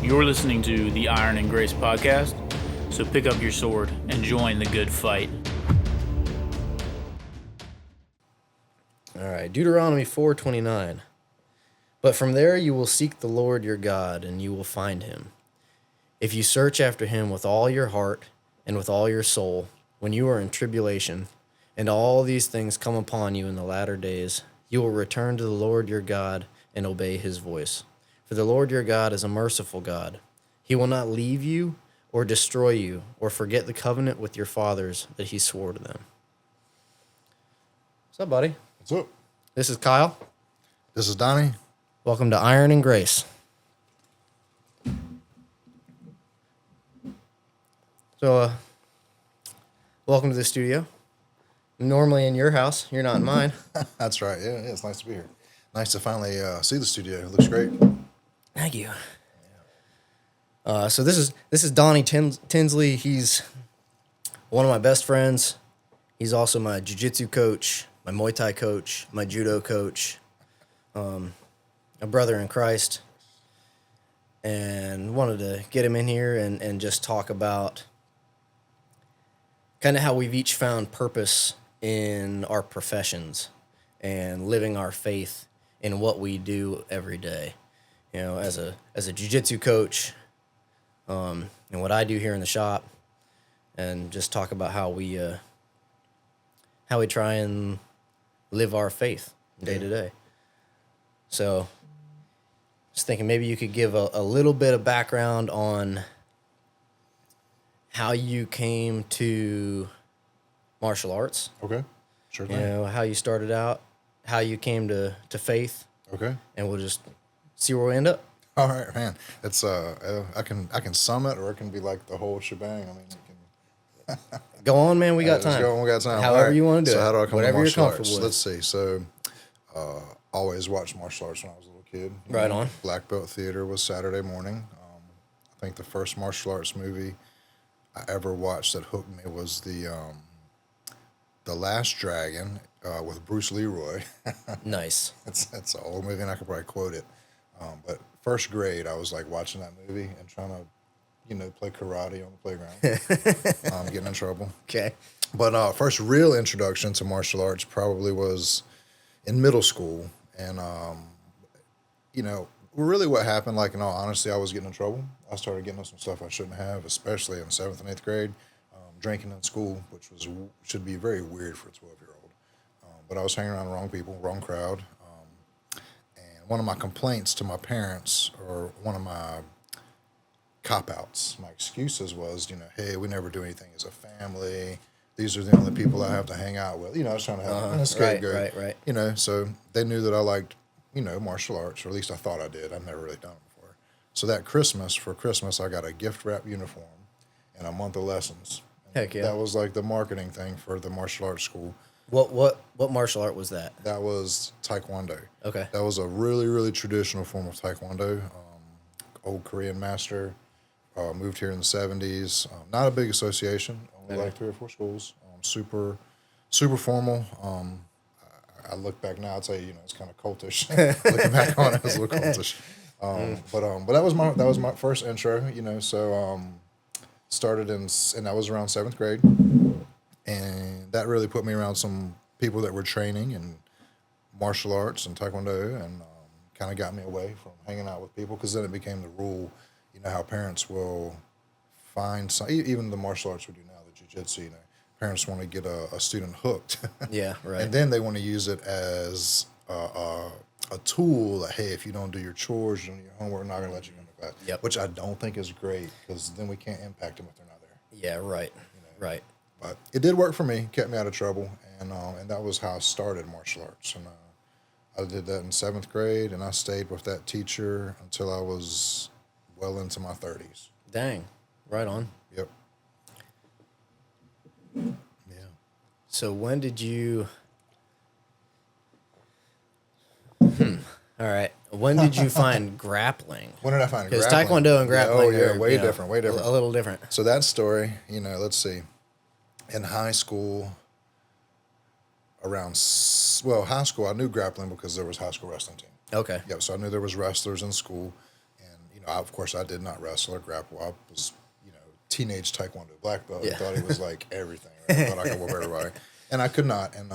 You're listening to the Iron and Grace podcast, so pick up your sword and join the good fight. All right, Deuteronomy 4:29. But from there you will seek the Lord your God, and you will find him. If you search after him with all your heart and with all your soul, when you are in tribulation, and all these things come upon you in the latter days, you will return to the Lord your God and obey his voice. For the Lord your God is a merciful God. He will not leave you or destroy you or forget the covenant with your fathers that he swore to them. What's up, buddy? What's up? This is Kyle. This is Donnie. Welcome to Iron and Grace. So, welcome to the studio. Normally in your house, you're not in mine. That's right. Yeah, it's nice to be here. Nice to finally see the studio. It looks great. Thank you. So this is Donnie Tinsley. He's one of my best friends. He's also my jiu-jitsu coach, my Muay Thai coach, my judo coach, a brother in Christ. And wanted to get him in here and just talk about kind of how we've each found purpose in our professions and living our faith in what we do every day. You know, as a jiu-jitsu coach, and what I do here in the shop, and just talk about how we try and live our faith day to day. So, I was thinking maybe you could give a little bit of background on how you came to martial arts. Okay. Sure thing. You know, how you started out, how you came to faith. Okay. And we'll just see where we end up. All right, man. It's I can sum it, or it can be like the whole shebang. I mean, you can Go on, man. We got time. We got time. However right. you want to do it. So how do I come Whatever to you're martial comfortable arts? with. Let's see. So, always watched martial arts when I was a little kid. Right on. Black Belt Theater was Saturday morning. I think the first martial arts movie I ever watched that hooked me was the Last Dragon with Bruce Leroy. Nice. It's an old movie, and I could probably quote it. But first grade, I was like watching that movie and trying to, play karate on the playground. Getting in trouble. Okay. But first real introduction to martial arts probably was in middle school. And, really what happened, like, in all honesty, I was getting in trouble. I started getting into some stuff I shouldn't have, especially in 7th and 8th grade. Drinking in school, which should be very weird for a 12-year-old. But I was hanging around the wrong people, wrong crowd. And one of my complaints to my parents, or one of my cop-outs, my excuses was, hey, we never do anything as a family. These are the only people I have to hang out with. I was trying to have a scapegoat. Right. So they knew that I liked, martial arts, or at least I thought I did. I've never really done it before. So that for Christmas, I got a gift wrap uniform and a month of lessons. Heck yeah. That was like the marketing thing for the martial arts school. What martial art was that? That was Taekwondo. Okay. That was a really, really traditional form of Taekwondo. Old Korean master, moved here in the 70s. Not a big association, only like 3 or 4 schools. Super, super formal. I look back now, I'd say, it's kind of cultish. Looking back on it, it's a little cultish. But that was my first intro, so started and I was around 7th grade, and that really put me around some people that were training in martial arts and Taekwondo, and kind of got me away from hanging out with people, because then it became the rule, how parents will find some, even the martial arts we do now, the jiu-jitsu, parents want to get a student hooked. Yeah, right. And then they want to use it as a tool that, hey, if you don't do your chores, you don't do your homework, we're not going to let you go into class. Yep. Which I don't think is great, because then we can't impact them if they're not there. Yeah, right. Right. But it did work for me, kept me out of trouble, and that was how I started martial arts. And I did that in 7th grade, and I stayed with that teacher until I was well into my 30s. Dang. Right on. Yep. Yeah. So when did you... All right. When did you find grappling? When did I find Because grappling? Taekwondo and grappling are, way different. A little different. So that story, let's see. In high school, high school, I knew grappling because there was high school wrestling team. Okay. Yep. So I knew there was wrestlers in school, and of course, I did not wrestle or grapple. I was, teenage Taekwondo black belt. Yeah. I thought he was like everything. Right? I thought I could whoop everybody. And I could not. And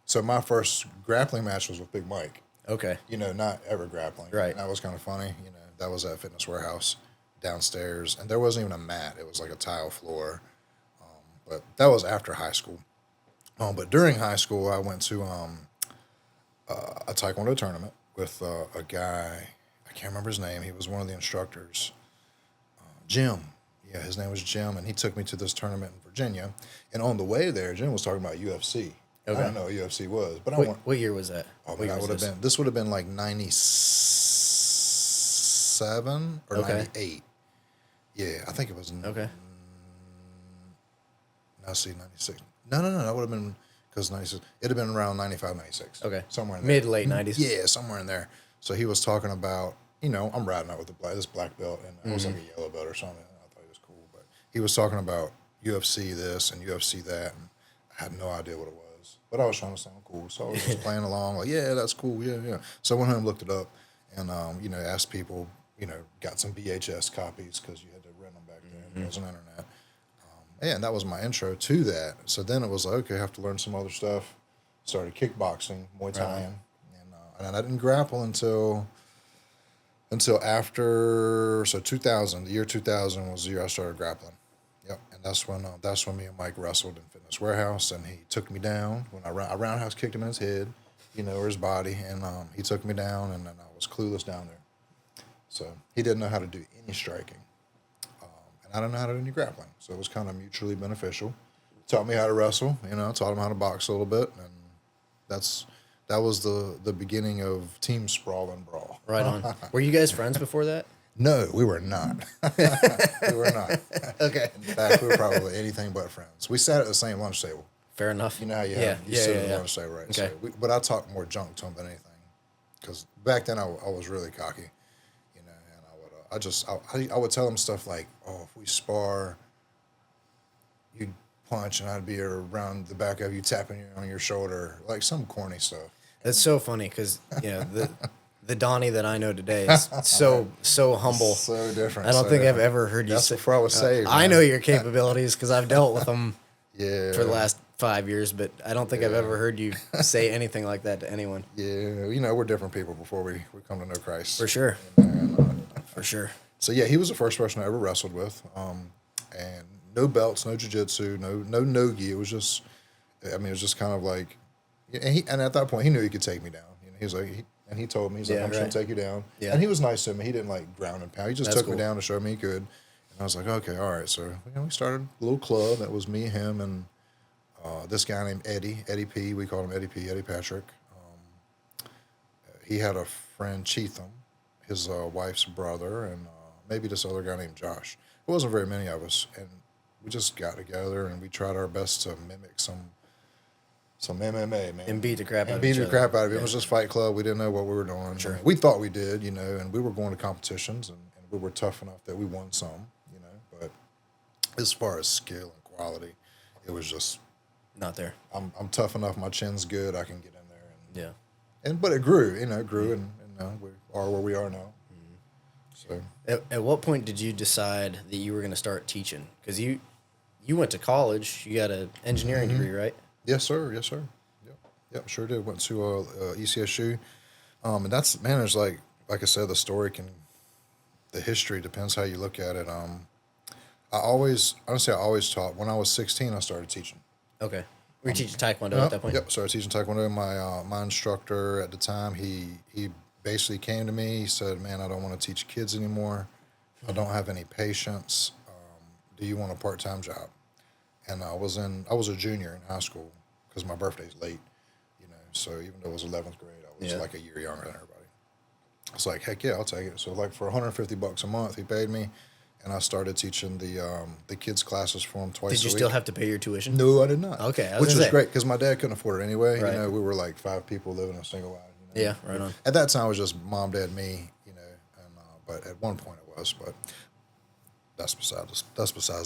so my first grappling match was with Big Mike. Okay. Not ever grappling. Right. And that was kind of funny. That was at Fitness Warehouse downstairs. And there wasn't even a mat. It was like a tile floor. But that was after high school. But during high school, I went to a Taekwondo tournament with a guy. I can't remember his name. He was one of the instructors. Jim. Yeah, his name was Jim, and he took me to this tournament in Virginia. And on the way there, Jim was talking about UFC. Okay. I didn't know what UFC was, but What year was that? Oh, What year was this? This would have been like 97 or Okay. 98. Yeah, I think it was. Okay. Now see 96. No, that would have been because 96. It'd have been around 95, 96. Okay. Somewhere in there. Mid-late 90s. Yeah, somewhere in there. So he was talking about, I'm riding out with this black belt, and I was like a yellow belt or something. I thought he was cool, but he was talking about UFC this and UFC that, and I had no idea what it was. But I was trying to sound cool, so I was just playing along, like, yeah, that's cool, yeah. So I went home and looked it up, and asked people, got some VHS copies because you had to rent them back then. There wasn't internet. And that was my intro to that. So then it was like, okay, I have to learn some other stuff. Started kickboxing, Muay Thai, and I didn't grapple until after 2000. The year 2000 was the year I started grappling. Yep, and that's when me and Mike wrestled in Fitness Warehouse, and he took me down when I roundhouse kicked him in his head, or his body, and he took me down, and then I was clueless down there. So he didn't know how to do any striking. And I didn't know how to do any grappling. So it was kind of mutually beneficial. Taught me how to wrestle, taught him how to box a little bit. And that was the beginning of Team Sprawl and Brawl. Right on. Were you guys friends before that? No, we were not. We were not. Okay. In fact, we were probably anything but friends. We sat at the same lunch table. Fair enough. You know how you Yeah, sit at the yeah. lunch table, right? Okay. So but I talked more junk to him than anything. Because back then I was really cocky. And I would tell him stuff like, oh, if we spar, you'd punch and I'd be around the back of you, tapping you on your shoulder, like some corny stuff. That's so funny because the Donnie that I know today is so humble. So different. I don't so think different. I've ever heard you That's say. before I was saved. I man. know your capabilities because I've dealt with them Yeah. for the last 5 years, but I don't think I've ever heard you say anything like that to anyone. Yeah, we're different people before we come to know Christ. For sure. And, For sure. so yeah, he was the first person I ever wrestled with, and no belts, no jiu-jitsu, no no-gi. It was just kind of like, and at that point he knew he could take me down. He was like, he told me, he's like, I'm just gonna take you down. Yeah. And he was nice to me. He didn't like ground and pound. He just That's took me cool. down to show me he could. And I was like, okay, all right. So we started a little club. That was me, him, and this guy named Eddie P. We called him Eddie P. Eddie Patrick. He had a friend, Cheatham, his wife's brother, and maybe this other guy named Josh. It wasn't very many of us, and we just got together and we tried our best to mimic some MMA, man. And beat the crap out And of beat each the other. crap out of it. Yeah. It was just Fight Club. We didn't know what we were doing. Sure. We thought we did, and we were going to competitions, and we were tough enough that we won some, But as far as skill and quality, it was just, Not there. I'm tough enough. My chin's good. I can get in there. Yeah. But it grew, and we are where we are now. So At what point did you decide that you were going to start teaching? Because you went to college. You got an engineering degree, right? yes, sir. Yep, sure did. Went to ECSU, and that's, man. There's like I said, the history depends how you look at it. I always taught. When I was 16, I started teaching. Okay. Were you teaching Taekwondo at that point? Yep, started teaching Taekwondo. My instructor at the time, he basically came to me. He said, "Man, I don't want to teach kids anymore. I don't have any patience. Do you want a part-time job?" And I was a junior in high school because my birthday's late, So even though it was 11th grade, I was like a year younger than everybody. I was like, heck yeah, I'll take it. So like for $150 a month, he paid me, and I started teaching the kids classes for him twice a week. Did you still have to pay your tuition? No, I did not. Okay, I was which gonna was say. great because my dad couldn't afford it anyway. Right. We were like 5 people living in a single wide. Yeah, right on. At that time, it was just mom, dad, me. And but at one point it was. But that's besides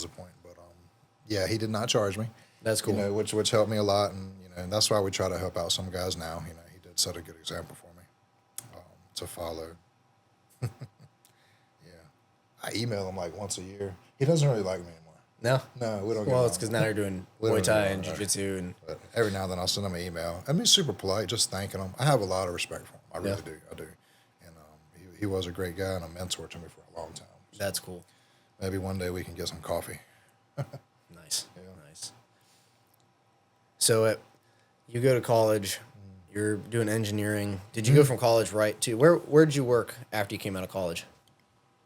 the point. But yeah, he did not charge me. That's cool. Which helped me a lot, and that's why we try to help out some guys now. He did set a good example for me to follow. Yeah, I email him like once a year. He doesn't really like me anymore. No? No, we don't get Well, along. it's because now you're doing We don't Muay get Thai along, and right. jiu-jitsu. And But every now and then I'll send him an email. I mean, super polite, just thanking him. I have a lot of respect for him. I really do. I do. And he was a great guy and a mentor to me for a long time. So that's cool. maybe one day we can get some coffee. Nice. Nice. So you go to college. You're doing engineering. Did you go from college right to where did you work after you came out of college?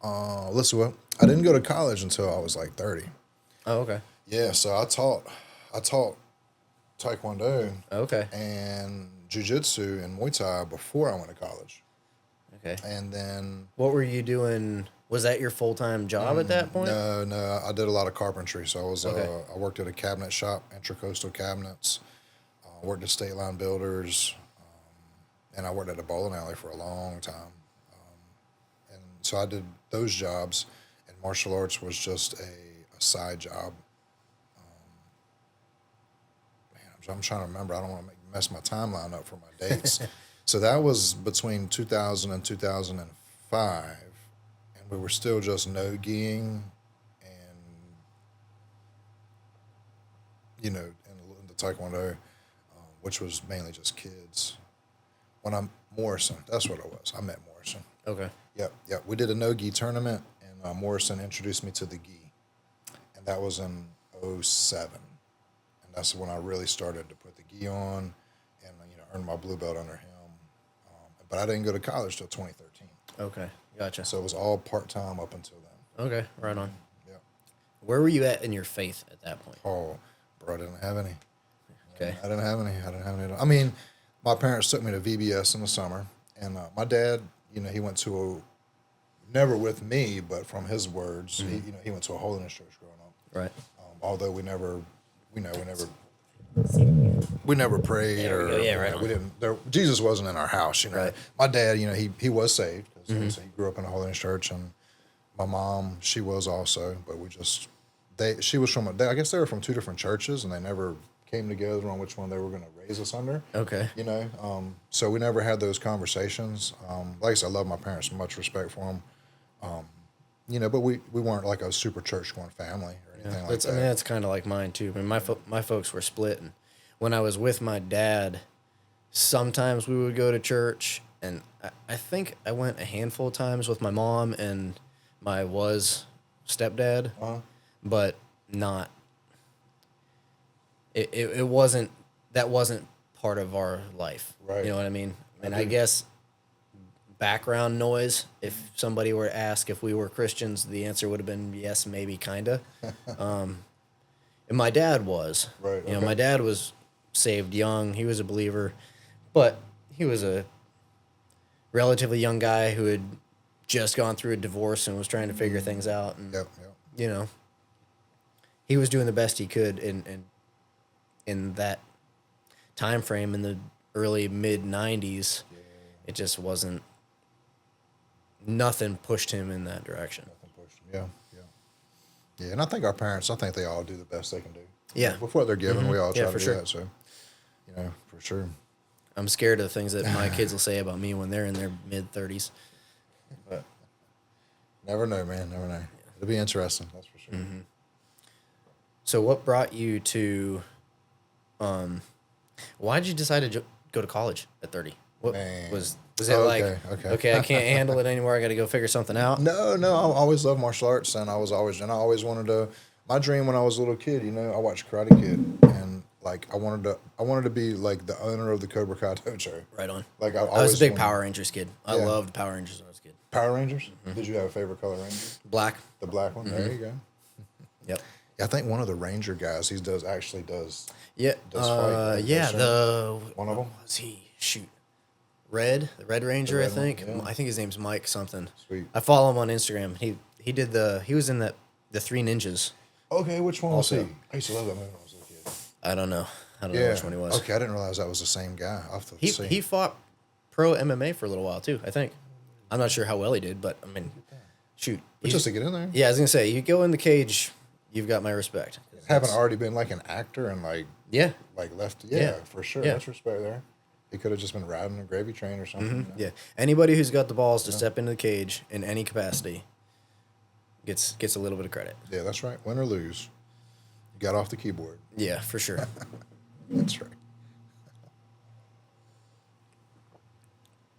Listen, well, I didn't go to college until I was like 30. Oh, okay. Yeah, so I taught Taekwondo Okay. and jiu-jitsu and Muay Thai before I went to college. Okay. And then What were you doing? Was that your full-time job at that point? no, I did a lot of carpentry. So I was Okay. I worked at a cabinet shop, Intracoastal Cabinets. Worked at State Line Builders, and I worked at a bowling alley for a long time. And so I did those jobs, and martial arts was just a side job. I'm trying to remember. I don't want to mess my timeline up for my dates. So that was between 2000 and 2005, and we were still just no-giing and, in the Taekwondo, which was mainly just kids. Morrison, that's what it was. I met Morrison. Okay. Yep. We did a no-gi tournament, and Morrison introduced me to the gi, and that was in 2007. And that's when I really started to put the gi on and, earned my blue belt under him. But I didn't go to college till 2013. Okay. Gotcha. So it was all part-time up until then. Okay. Right on. Yeah. Where were you at in your faith at that point? Oh, bro, I didn't have any. Okay. I didn't have any. I mean, my parents took me to VBS in the summer, and my dad, he went to never with me, but from his words, he went to a holiness church growing up. Right. Although we never prayed There we go. Yeah, right we didn't. Jesus wasn't in our house. Right. My dad, he was saved. So he grew up in a holiness church, and my mom, she was also, but she was from I guess they were from two different churches, and they never came together on which one they were going to raise us under. Okay. So we never had those conversations. Like I said, I love my parents, much respect for them. But we weren't like a super church going family or anything like that. I mean, that's kind of like mine too. I mean, my folks were split, and when I was with my dad, sometimes we would go to church, and I think I went a handful of times with my mom and my stepdad, but not. It wasn't part of our life. Right. You know what I mean? And I guess background noise, if somebody were to ask if we were Christians, the answer would have been yes, maybe, kind of. And my dad was. Right. You know, my dad was saved young. He was a believer, but he was a relatively young guy who had just gone through a divorce and was trying to figure things out. And, he was doing the best he could in that time frame in the early mid 90s. It just wasn't. Nothing pushed him in that direction. Nothing pushed him. Yeah. And I think our parents, they all do the best they can do. Yeah. With what they're given, we all try to for do sure. that. So, for sure. I'm scared of the things that my kids will say about me when they're in their mid 30s. But never know, man. Never know. It'll be interesting. That's for sure. Mm-hmm. So what brought you to, why did you decide to go to college at 30? What Man. was it okay, I can't handle it anymore, I got to go figure something out? No, I always loved martial arts, and I always wanted to. My dream when I was a little kid, I watched Karate Kid, and like I wanted to be like the owner of the Cobra Kai dojo. Right on. Like I was a big Power Rangers kid. I loved Power Rangers when I was a kid. Power Rangers. Did you have a favorite color Ranger? Black. The black one. There you go. Yep. Yeah, I think one of the Ranger guys, he does. Yeah. Does fight, right? One of them was he? Shoot. The Red Ranger, Red I think. one, yeah. I think his name's Mike something. Sweet. I follow him on Instagram. He was in the Three Ninjas. Okay, which one was Also. he? I used to love that movie when I was a little kid. I don't know which one he was. Okay, I didn't realize that was the same guy. I'll have to see. He fought pro MMA for a little while too, I think. I'm not sure how well he did, but I mean, shoot. But just to get in there. Yeah, I was gonna say, you go in the cage, you've got my respect. Haven't already been like an actor and like left. Yeah, for sure. Yeah. That's respect there. He could have just been riding a gravy train or something. Yeah. Anybody who's got the balls to step into the cage in any capacity, gets a little bit of credit. Yeah, that's right. Win or lose, you got off the keyboard. Yeah, for sure. That's right.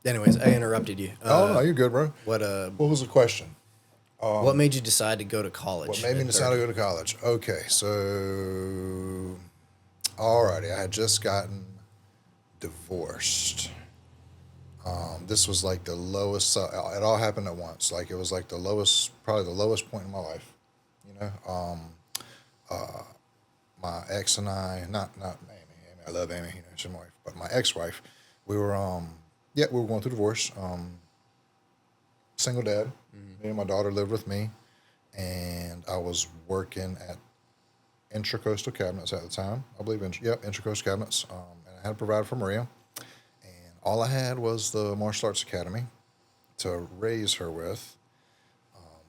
Anyways, I interrupted you. Oh, no, you're good, bro. What was the question? what made you decide to go to college? What made me at decide 30? to go to college? Okay, so, alrighty, I had just gotten divorced. This was like the lowest, it all happened at once. Like, it was like probably the lowest point in my life, you know? My ex and I, not Amy, I love Amy, you know, she's my wife, but my ex-wife, we were going through divorce. Single dad. Me and my daughter lived with me, and I was working at Intracoastal Cabinets at the time. I believe Intracoastal Cabinets, and I had to provide for Maria, and all I had was the martial arts academy to raise her with,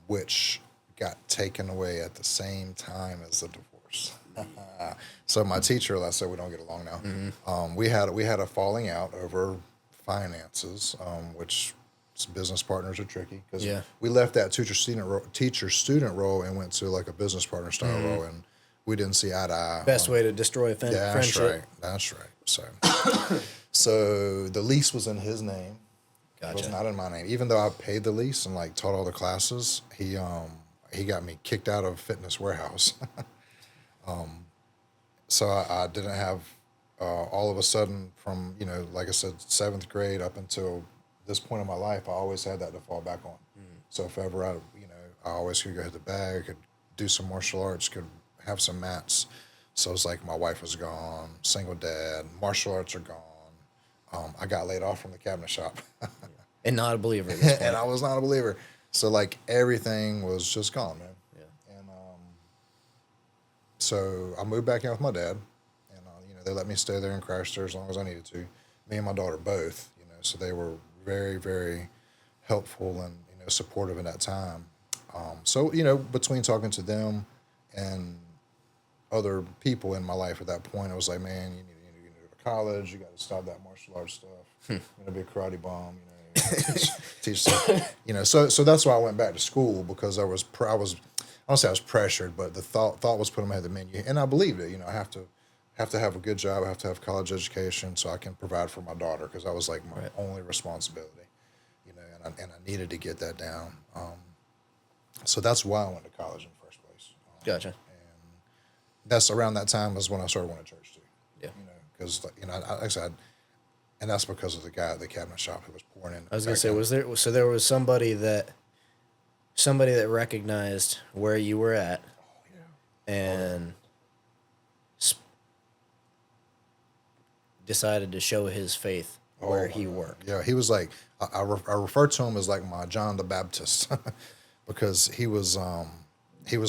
which got taken away at the same time as the divorce. So my teacher, let's say we don't get along now. We had a falling out over finances, which business partners are tricky because we left that teacher student role and went to like a business partner style role, and we didn't see eye to eye. Best way to destroy a friendship. That's right. So the lease was in his name. Gotcha. It was not in my name. Even though I paid the lease and like taught all the classes, he got me kicked out of Fitness Warehouse. So I didn't have, all of a sudden from, you know, like I said, 7th grade up until this point in my life, I always had that to fall back on. So if ever I always could go hit the bag, could do some martial arts, could have some mats. So it's like my wife was gone, single dad, martial arts are gone. I got laid off from the cabinet shop. And not a believer at this point. And I was not a believer. So like everything was just gone, man. Yeah. And so I moved back in with my dad, and they let me stay there and crash there as long as I needed to. Me and my daughter both, so they were very, very helpful and supportive in that time. So between talking to them and other people in my life at that point, I was like, man, you need to go to college. You got to stop that martial arts stuff. You're gonna be a karate bum. Teach stuff. So that's why I went back to school, because I don't say I was pressured, but the thought was put in my head, and I believed it. I have to have a good job. I have to have college education so I can provide for my daughter, because that was like my only responsibility. And I needed to get that down. So that's why I went to college in the first place. Gotcha. And that's around that time is when I started going to church too. Yeah. Because like I said, and that's because of the guy at the cabinet shop who was pouring in. I was gonna say, there was somebody that recognized where you were at, and decided to show his faith where he worked. Yeah, he was like, I refer to him as like my John the Baptist, because he was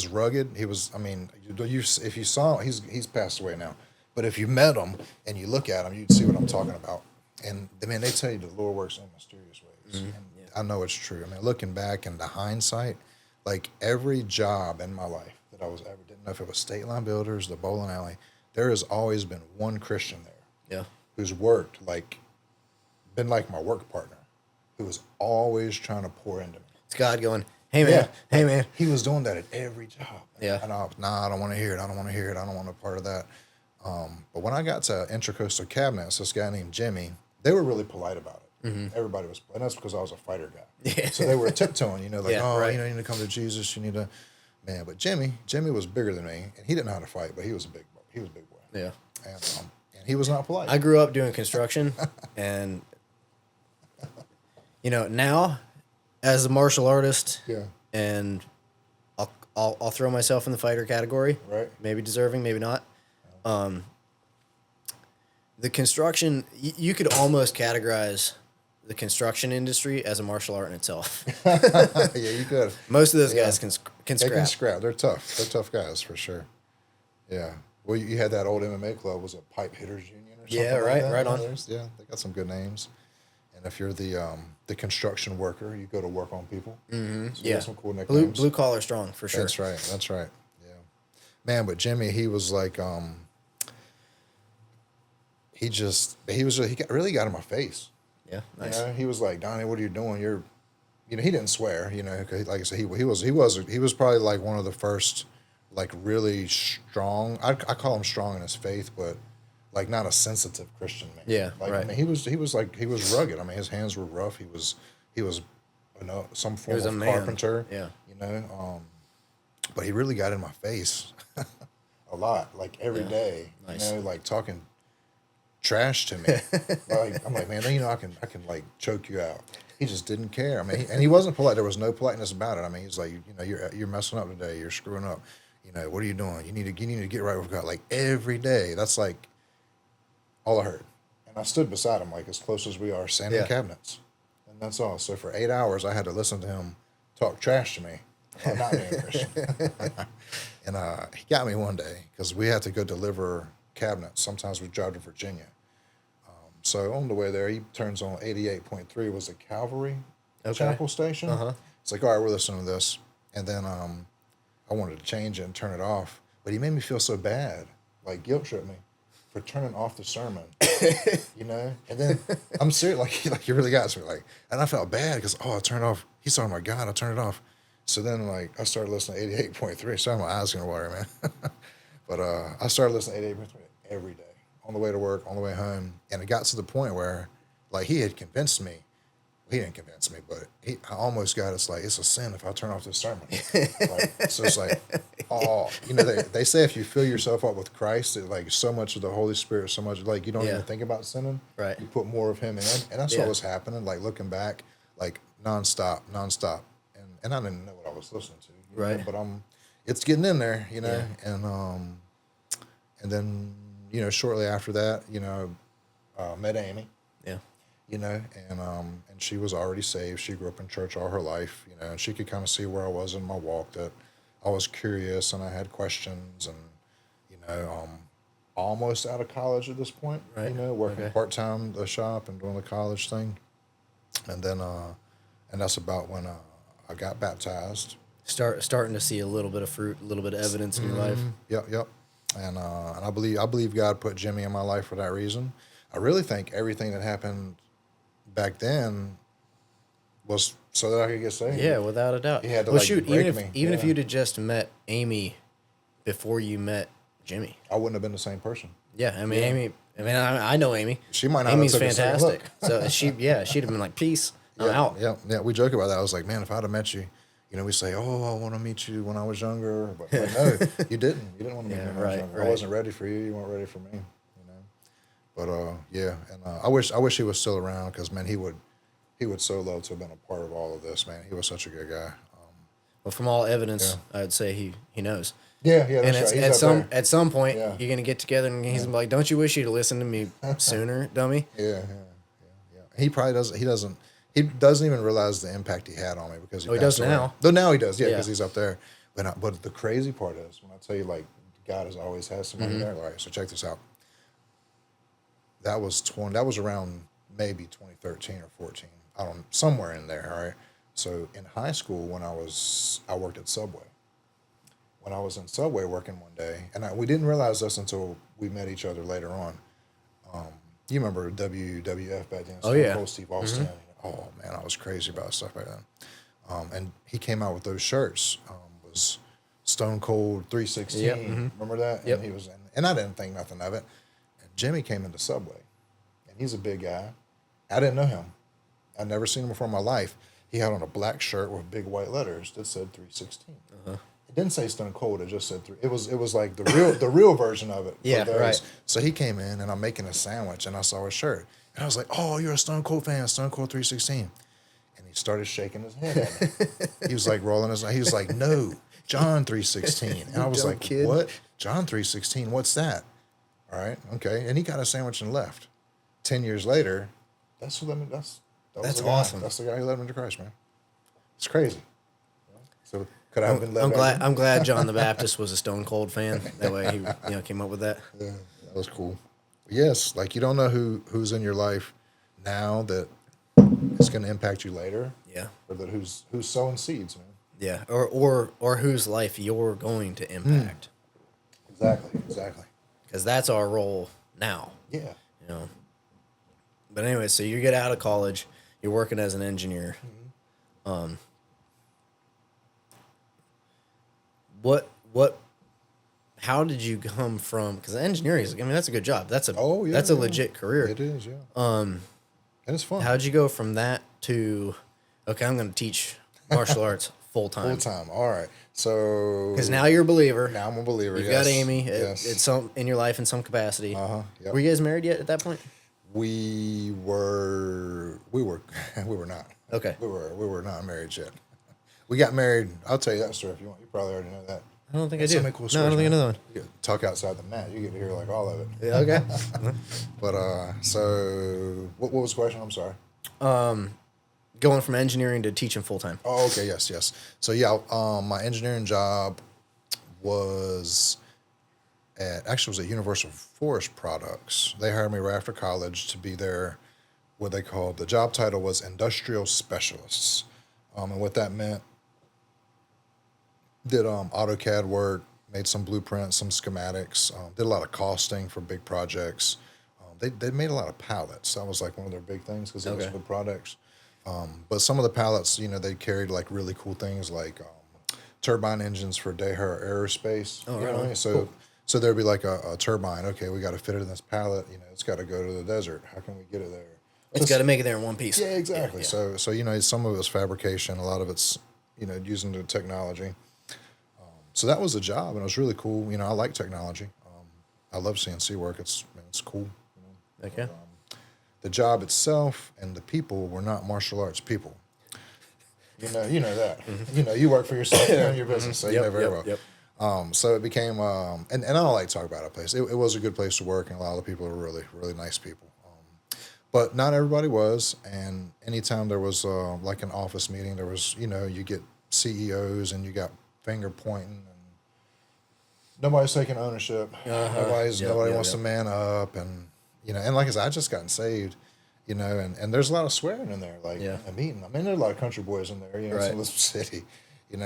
rugged. He was, if you saw, he's passed away now, but if you met him and you look at him, you'd see what I'm talking about. And they tell you the Lord works in mysterious ways. And I know it's true. Looking back into hindsight, like every job in my life that I was ever, didn't know if it was State Line Builders, the bowling alley, there has always been one Christian there. Yeah. Who's been like my work partner, who was always trying to pour into me. It's God going, hey man, hey man. He was doing that at every job. Yeah. And I don't want to hear it. I don't want to hear it. I don't want to be part of that. But when I got to Intracoastal Cabinets, this guy named Jimmy, they were really polite about it. Everybody was, and that's because I was a fighter guy. Yeah. So they were tiptoeing, you need to come to Jesus. You need to, man. But Jimmy was bigger than me, and he didn't know how to fight, but he was a big boy. Yeah. And he was not polite. I grew up doing construction, and now as a martial artist, and I'll throw myself in the fighter category. Right. Maybe deserving, maybe not. The construction, you could almost categorize the construction industry as a martial art in itself. Yeah, you could. Most of those guys can scrap. They can scrap. They're tough. They're tough guys for sure. Yeah. Well, you had that old MMA club. Was it Pipe Hitters Union or something? Yeah, right, like that? right on. Yeah, they got some good names. And if you're the construction worker, you go to work on people. Mm-hmm. So yeah. Some cool nicknames. Blue collar strong for sure. That's right. Yeah. Man, but Jimmy, he was like, he really got in my face. Yeah, nice. He was like, Donnie, what are you doing? You're you know, he didn't swear, you know, 'cause like I said, he was probably like one of the first, like really strong. I call him strong in his faith, but like not a sensitive Christian man. Yeah, like right. I mean, he was rugged. I mean, his hands were rough. He was, you know, some form was a of man. carpenter. Yeah. you know, but he really got in my face a lot, like every Yeah. day. Nice. You know, like talking trash to me. Like I'm like, man, you know, I can like choke you out. He just didn't care. I mean, and he wasn't polite. There was no politeness about it. I mean, he's like, you know, you're messing up today. You're screwing up. You know, what are you doing? You need to get right with God. Like every day. That's like all I heard. And I stood beside him, like as close as we are, sanding cabinets, and that's all. So for 8 hours, I had to listen to him talk trash to me. Not being a Christian. And he got me one day because we had to go deliver cabinets. Sometimes we drive to Virginia. So on the way there, he turns on 88.3 was the Calvary Chapel station. It's like, all right, we're listening to this. And then I wanted to change it and turn it off. But he made me feel so bad, like guilt tripped me for turning off the sermon, you know? And then I'm serious, like he really got to me. Like, and I felt bad because, I turned it off. He's talking about God, I turned it off. So then, like, I started listening to 88.3. Sorry, my eyes going to water, man. But I started listening to 88.3 every day, on the way to work, on the way home. And it got to the point where, like, he had convinced me. He didn't convince me, but I almost got it's like, it's a sin if I turn off this sermon. Like, so it's like, you know, they say if you fill yourself up with Christ, it, like, so much of the Holy Spirit, so much, like, you don't even think about sinning. Right. You put more of him in. And that's what was happening, like, looking back, like, nonstop. And I didn't know what I was listening to. You know? But it's getting in there, you know. And then, you know, shortly after that, you know, met Amy. Yeah. You know, and she was already saved. She grew up in church all her life, you know, and she could kind of see where I was in my walk, that I was curious and I had questions, and, you know, almost out of college at this point, you know, working part-time the shop and doing the college thing. And then, and that's about when I got baptized. Starting to see a little bit of fruit, a little bit of evidence in your life. Yep. And I believe God put Jimmy in my life for that reason. I really think everything that happened back then was so that I could get saved. Yeah, without a doubt. He had to even if you'd have just met Amy before you met Jimmy, I wouldn't have been the same person. Yeah, I mean Amy. I mean, I know Amy. She might not. Amy's have took fantastic. So she'd have been like, peace. I'm out. Yeah. We joke about that. I was like, man, if I'd have met you, you know, we say, oh, I want to meet you when I was younger, but no, you didn't. You didn't want to meet me when I was younger. I wasn't ready for you. You weren't ready for me. But and I wish he was still around, because man, he would so love to have been a part of all of this. Man, he was such a good guy. Well, from all evidence, I'd say he knows. Yeah, that's and right. At some point, you're gonna get together and he's gonna be like, "Don't you wish you'd listened to me sooner, dummy?" Yeah. He probably doesn't. He doesn't even realize the impact he had on me, because he does away. now. Though now he does, because he's up there. But the crazy part is, when I tell you, like, God has always had somebody there. All right, so check this out. That was around maybe 2013 or 14. Somewhere in there. All right. So in high school, when I worked at Subway. When I was in Subway working one day, and we didn't realize this until we met each other later on. You remember WWF back then? Stone Cold Steve Austin. Oh man, I was crazy about stuff back then. And he came out with those shirts. Was Stone Cold 316. Yep. Remember that? Yep. And he was, and I didn't think nothing of it. And Jimmy came into Subway, and he's a big guy. I didn't know him. I'd never seen him before in my life. He had on a black shirt with big white letters that said 316. It didn't say Stone Cold. It just said it was like the real version of it. Yeah, right. So he came in, and I'm making a sandwich, and I saw his shirt, and I was like, "Oh, you're a Stone Cold fan, Stone Cold 316." And he started shaking his head at me. He was like rolling his eyes. He was like, "No, John 316." And I was like, kid. "What? John 316? What's that?" All right, okay. And he got a sandwich and left. 10 years later, that's awesome. That's the guy who led me to Christ, man. It's crazy. So could I have been led? I'm glad John the Baptist was a Stone Cold fan. That way he came up with that. Yeah, that was cool. Yes, like, you don't know who's in your life now that is going to impact you later. Yeah. Or that who's sowing seeds, man. Yeah. Or whose life you're going to impact. Exactly. Because that's our role now. Yeah. You know. But anyway, so you get out of college, you're working as an engineer. What how did you come from, because engineering is, I mean, that's a good job. That's a that's a legit career. It is, yeah. And it's fun. How'd you go from that to, okay, I'm going to teach martial arts full time? Full time. All right. So Because now you're a believer. now I'm a believer. You've yes. got Amy Yes. it's some in your life in some capacity. Yep. Were you guys married yet at that point? We were not. Okay. We were not married yet. We got married. I'll tell you that story if you want. You probably already know that. I don't think I It's do. so many cool No, I stories, don't think I man. know that one. You get to talk outside the mat. You get to hear like all of it. Yeah, okay. But so what was the question? I'm sorry. Going from engineering to teaching full time. Oh, okay. Yes. So yeah, my engineering job was at Universal Forest Products. They hired me right after college to be their, what they called, the job title was industrial specialists. And what that meant, did AutoCAD work, made some blueprints, some schematics, did a lot of costing for big projects. They made a lot of pallets. That was like one of their big things because it was good products. But some of the pallets, they carried like really cool things like turbine engines for Dayher Aerospace. Oh, you know right what I on. mean? So, Cool. so there'd be like a turbine. Okay, we got to fit it in this pallet. It's got to go to the desert. How can we get it there? It's got to make it there in one piece. Yeah, exactly. Yeah. So some of it's fabrication, a lot of it's using the technology. So that was the job, and it was really cool. I like technology. I love CNC work. It's cool. Okay. The job itself and the people were not martial arts people. You know that. You work for yourself, you own your business, so you know very well. Yep. So it became, and I don't like to talk about that place. It was a good place to work, and a lot of the people were really, really nice people. But not everybody was, and anytime there was like an office meeting, there was, you get CEOs and you got finger pointing, and nobody's taking ownership. Nobody wants to man up, and and like I said, I just gotten saved, and there's a lot of swearing in there, like a meeting. I mean, there's a lot of country boys in there, Right. in Elizabeth City,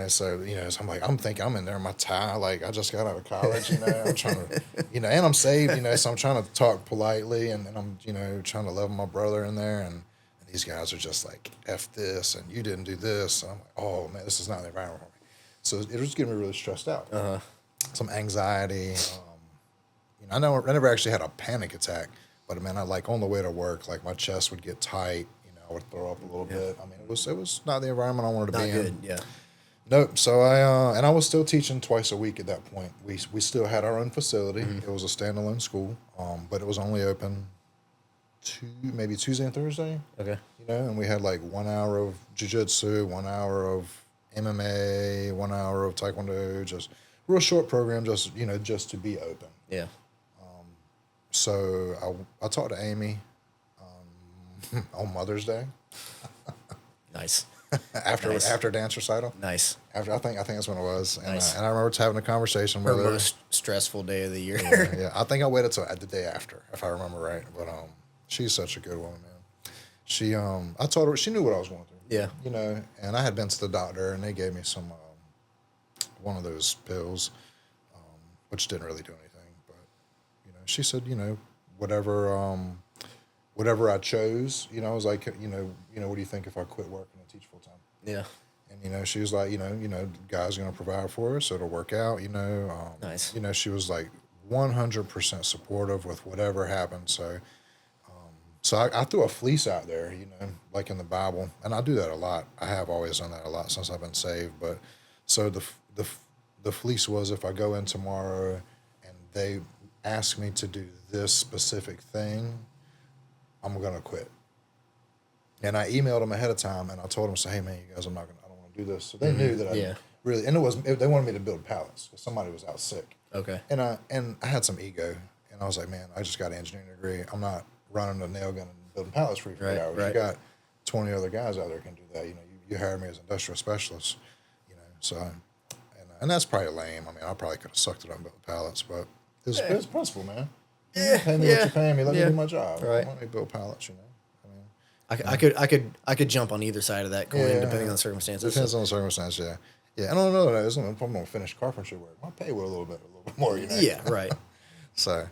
so so I'm thinking I'm in there in my tie, like I just got out of college, I'm trying to, and I'm saved, so I'm trying to talk politely, and I'm trying to love my brother in there, and these guys are just like F this, and you didn't do this, and I'm like, oh man, this is not the environment for me. So it was getting me really stressed out. Some anxiety. I never actually had a panic attack, but man, I like on the way to work, like my chest would get tight. I would throw up a little bit. I mean, it was not the environment I wanted to Not be good. in. Yeah. Nope. So I was still teaching twice a week at that point. We still had our own facility. It was a standalone school, but it was only open maybe Tuesday and Thursday. Okay. And we had like 1 hour of jiu-jitsu, 1 hour of MMA, 1 hour of taekwondo, just real short program, just to be open. Yeah. So I talked to Amy on Mother's Day Nice. after dance recital. Nice. After I think that's when it was, and, Nice. and I remember having a conversation Her with her. most stressful day of the year. Yeah, I think I waited till the day after, if I remember right. But she's such a good woman, man. She I told her, she knew what I was going through. Yeah. And I had been to the doctor, and they gave me some one of those pills, which didn't really do anything. But she said, whatever I chose, I was like, what do you think if I quit working and teach full time? Yeah. And she was like, God's gonna provide for us, so it'll work out. Nice. She was like 100% supportive with whatever happened. So, I threw a fleece out there, like in the Bible, and I do that a lot. I have always done that a lot since I've been saved. But so the fleece was, if I go in tomorrow and they ask me to do this specific thing, I'm gonna quit. And I emailed them ahead of time, and I told them, "Say, hey man, you guys, I don't want to do this." So they knew that I really, and they wanted me to build pallets because somebody was out sick. Okay. And I had some ego, and I was like, man, I just got an engineering degree. I'm not running a nail gun and building pallets for you for 3 hours. Right. You got 20 other guys out there can do that. You hired me as an industrial specialist. So, and that's probably lame. I mean, I probably could have sucked it up and built pallets, but it's principle, man. Pay me what you're paying me. Let me do my job. Right. Let me build pallets. I could jump on either side of that coin depending on the circumstances. Depends on the circumstance, yeah. Yeah, and on another note, if I'm going to finish carpentry work, my pay will a little bit more, Yeah, right. So,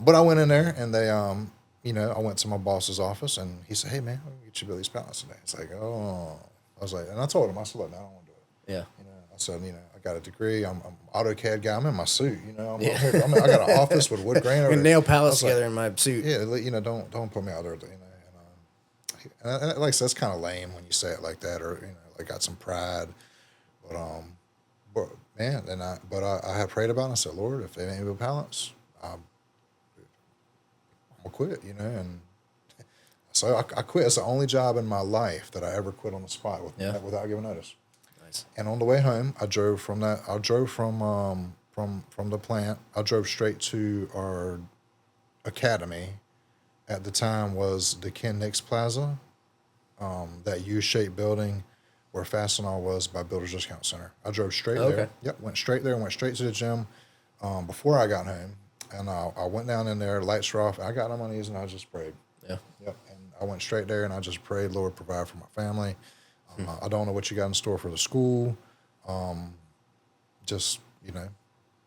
but I went in there, and they, I went to my boss's office, and he said, hey, man, we get you build these pallets today. It's like, oh, I was like, and I told him, I said, look, no, I don't want to do it. Yeah. You know, I said, you know, I got a degree. I'm AutoCAD guy. I'm in my suit. You know, Yeah. I got an office with wood grain. We nail pallets like, together in my suit. Yeah, you know, don't put me out there. You know, and like I said, that's kind of lame when you say it like that, or you know, like got some pride. But man, I had prayed about it. I said, Lord, if they ain't with pallets, I'm gonna quit. You know, and so I quit. It's the only job in my life that I ever quit on the spot without giving notice. Nice. And on the way home, I drove from the plant. I drove straight to our academy. At the time was the Ken Nix Plaza, that U-shaped building where Fastenal was by Builders Discount Center. I drove straight there. Yep, went straight there, went straight to the gym before I got home. And I went down in there, lights were off, and I got on my knees and I just prayed. Yeah. Yep. And I went straight there and I just prayed, Lord, provide for my family. I don't know what you got in store for the school. Just, you know,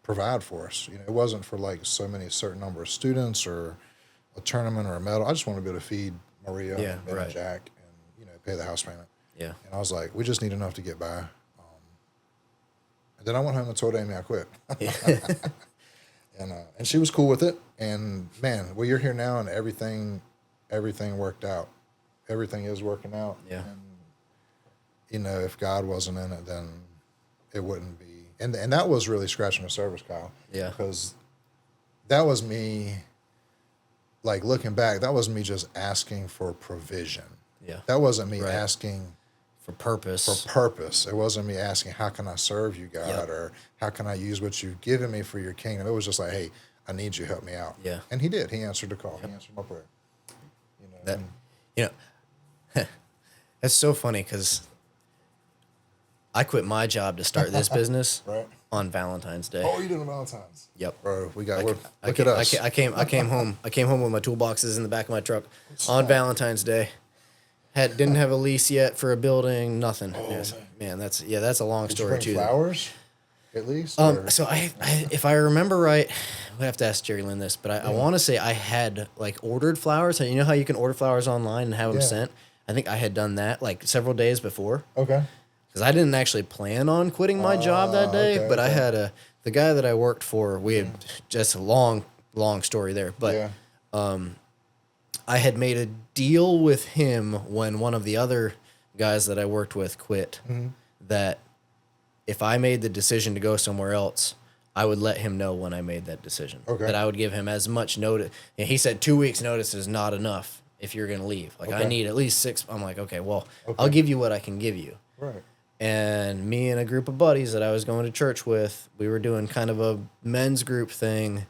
provide for us. You know, it wasn't for like so many certain number of students or a tournament or a medal. I just want to be able to feed Maria and Ben and Jack and, you know, pay the house payment. Yeah. And I was like, we just need enough to get by. And then I went home and told Amy I quit. Yeah. And she was cool with it. And man, well, you're here now and everything worked out. Everything is working out. Yeah. And, you know, if God wasn't in it, then it wouldn't be. And that was really scratching the surface, Kyle. Yeah. Because that was me, like looking back, that was me just asking for provision. Yeah. That wasn't me asking for purpose. It wasn't me asking, how can I serve you, God? Or how can I use what you've given me for your kingdom? It was just like, hey, I need you, help me out. Yeah. And he did. He answered the call. He answered my prayer. You know, that's so funny because I quit my job to start this business on Valentine's Day. Oh, you did on Valentine's? Yep. Bro, look at us. I came home with my toolboxes in the back of my truck on Valentine's Day. Didn't have a lease yet for a building, nothing. Oh, man, that's a long story too. Flowers, at least. So I if I remember right, we have to ask Jerry Lynn this, but I want to say I had like ordered flowers. You know how you can order flowers online and have them sent? I think I had done that like several days before. Okay. Because I didn't actually plan on quitting my job that day, but I had the guy that I worked for. We had just a long story there, but I had made a deal with him when one of the other guys that I worked with quit. That if I made the decision to go somewhere else, I would let him know when I made that decision. Okay. That I would give him as much notice. And he said 2 weeks notice is not enough if you're going to leave. Like I need at least 6. I'm like, okay, well, I'll give you what I can give you. Right. And me and a group of buddies that I was going to church with, we were doing kind of a men's group thing.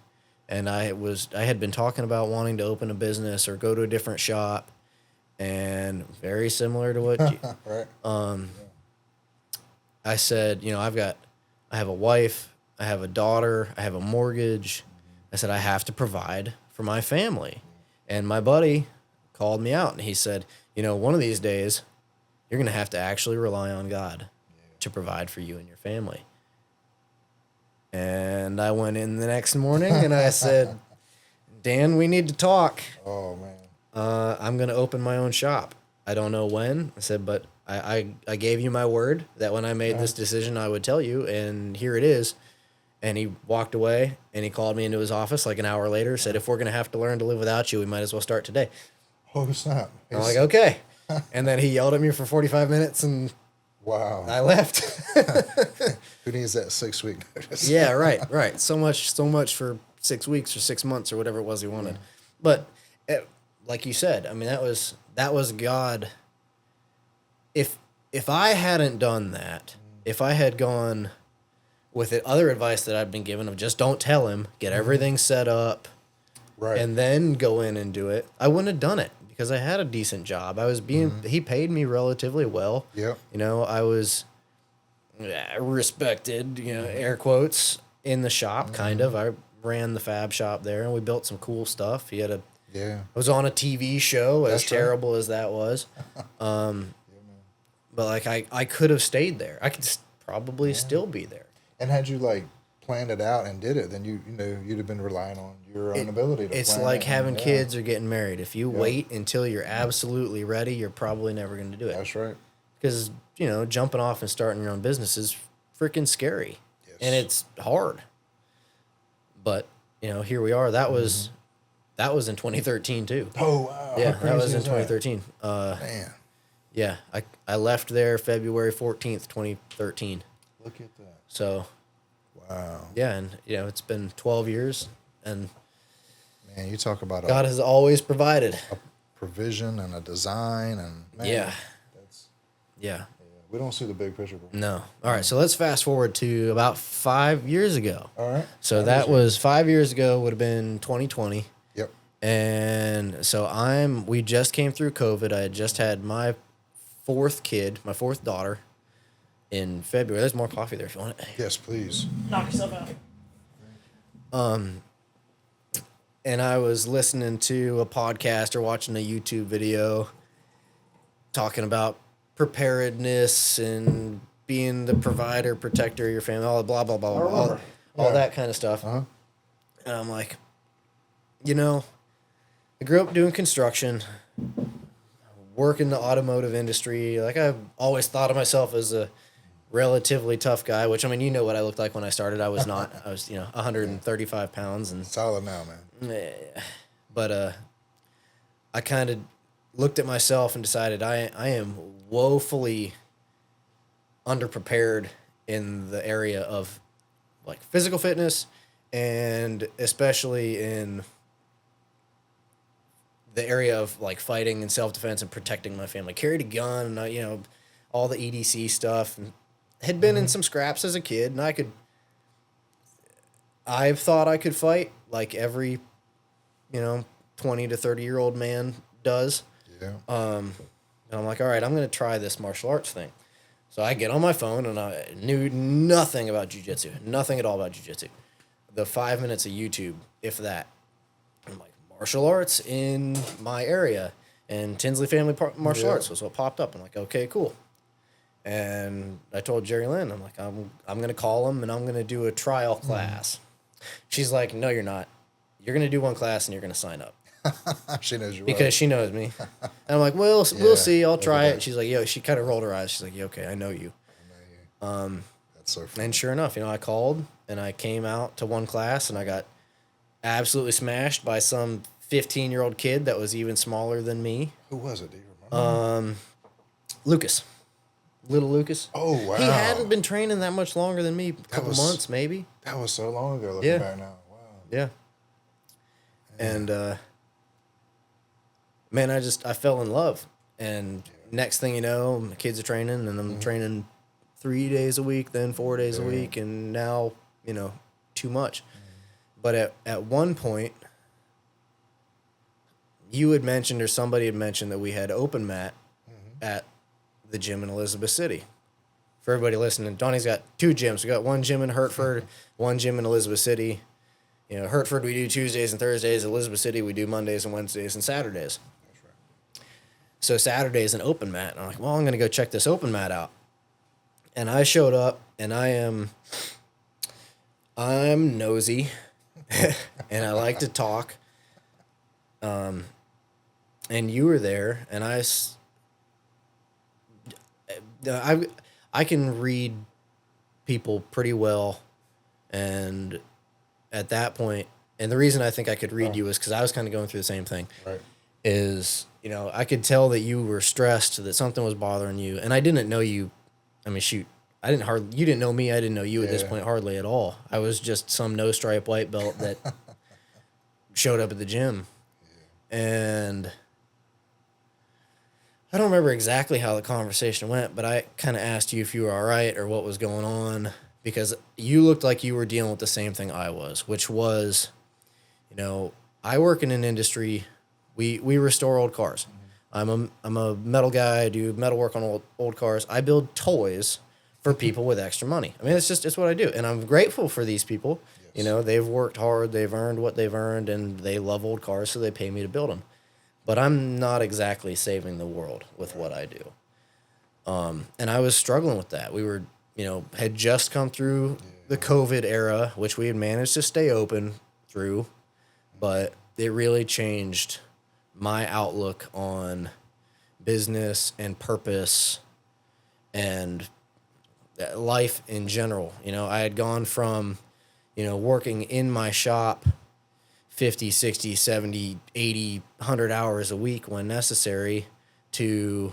And I had been talking about wanting to open a business or go to a different shop. And very similar to what you, I said, you know, I have a wife, I have a daughter, I have a mortgage. I said, I have to provide for my family. And my buddy called me out and he said, you know, one of these days, you're going to have to actually rely on God to provide for you and your family. And I went in the next morning and I said, Dan, we need to talk. Oh, man. I'm going to open my own shop. I don't know when. I said, but I gave you my word that when I made this decision, I would tell you, and here it is. And he walked away and he called me into his office like an hour later, said, if we're going to have to learn to live without you, we might as well start today. Oh, snap. I'm like, okay. And then he yelled at me for 45 minutes and I left. Who needs that 6 week notice? Yeah, right. So much for 6 weeks or 6 months or whatever it was he wanted. But like you said, I mean, that was God. If I hadn't done that, if I had gone with the other advice that I'd been given of just don't tell him, get everything set up, and then go in and do it, I wouldn't have done it because I had a decent job. I was he paid me relatively well. Yep. You know, I was respected, you know, air quotes, in the shop, kind of. I ran the fab shop there and we built some cool stuff. He had I was on a TV show, as terrible as that was. But like I could have stayed there. I could probably still be there. And had you like planned it out and did it, then you know you'd have been relying on your own ability to. It's plan like it having kids or getting married. If you wait until you're absolutely ready, you're probably never going to do it. That's right. because, jumping off and starting your own business is freaking scary. Yes. And it's hard. But, here we are. That was in 2013 too. Oh, wow. Yeah, How that was crazy in is that? 2013. Man, Yeah, I left there February 14th, 2013. look at that. So, Wow. yeah, and, it's been 12 years, and Man, you talk about God has always provided. a provision and a design, and man, Yeah. that's, Yeah. we don't see the big picture, bro. No. All right, so let's fast forward to about 5 years ago. All right. So that was 5 years ago, would have been 2020. Yep. And so we just came through COVID. I had just had my fourth daughter in February. There's more coffee there if you want it. Yes, please. Knock yourself out. And I was listening to a podcast or watching a YouTube video talking about preparedness and being the provider, protector of your family, all blah, blah, blah, blah, all that kind of stuff. Uh-huh. And I'm like, I grew up doing construction, work in the automotive industry. Like, I've always thought of myself as a relatively tough guy, which, I mean, you know what I looked like when I started. I was not. I was, 135 pounds. And Solid now, man. but I kind of looked at myself and decided I am woefully underprepared in the area of like physical fitness, and especially in the area of like fighting and self-defense and protecting my family. Carried a gun, and all the EDC stuff, and had been in some scraps as a kid, and I've thought I could fight like every 20 to 30-year-old man does. Yeah. And I'm like, all right, I'm going to try this martial arts thing. So I get on my phone, and I knew nothing about jiu-jitsu, nothing at all about jiu-jitsu. The 5 minutes of YouTube, if that. I'm like, martial arts in my area, and Tinsley Family Martial Arts was what popped up. I'm like, okay, cool. And I told Jerry Lynn, I'm like, I'm going to call him, and I'm going to do a trial class. She's like, no, you're not. You're going to do one class, and you're going to sign up. She knows you Because she knows me. And I'm like, well, Yeah, we'll see. I'll look try at it. that. She's like, she kind of rolled her eyes. She's like, yeah, okay, I know you. That's so funny. And sure enough, I called, and I came out to one class, and I got absolutely smashed by some 15-year-old kid that was even smaller than me. Who was it? Do you remember? Lucas. Little Lucas. Oh, wow. He hadn't been training that much longer than me. A couple was- months, maybe. That was so long ago. Looking Yeah. back now. Wow. Yeah. And, man, I fell in love. And next thing you know, my kids are training, and I'm training 3 days a week, then 4 days a week, and now, too much. But at one point, you had mentioned, or somebody had mentioned, that we had open mat at the gym in Elizabeth City. For everybody listening, Donnie's got 2 gyms. We got one gym in Hertford, one gym in Elizabeth City. Hertford we do Tuesdays and Thursdays. Elizabeth City we do Mondays and Wednesdays and Saturdays. That's right. So Saturday is an open mat. And I'm like, well, I'm going to go check this open mat out. And I showed up, and I'm nosy, and I like to talk. And you were there, and I can read people pretty well, and at that point, and the reason I think I could read you is because I was kind of going through the same thing. Right. Is I could tell that you were stressed, that something was bothering you, and I didn't know you. I mean, shoot, you didn't know me. I didn't know you at this point hardly at all. I was just some no stripe white belt that showed up at the gym, and I don't remember exactly how the conversation went, but I kind of asked you if you were all right or what was going on, because you looked like you were dealing with the same thing I was, which was, I work in an industry, we restore old cars. I'm a metal guy. I do metal work on old cars. I build toys for people with extra money. I mean, it's what I do, and I'm grateful for these people. Yes. They've worked hard, they've earned what they've earned, and they love old cars, so they pay me to build them. But I'm not exactly saving the world with what I do. And I was struggling with that. We were, had just come through the COVID era, which we had managed to stay open through, but it really changed my outlook on business and purpose and life in general. I had gone from, working in my shop 50, 60, 70, 80, 100 hours a week when necessary to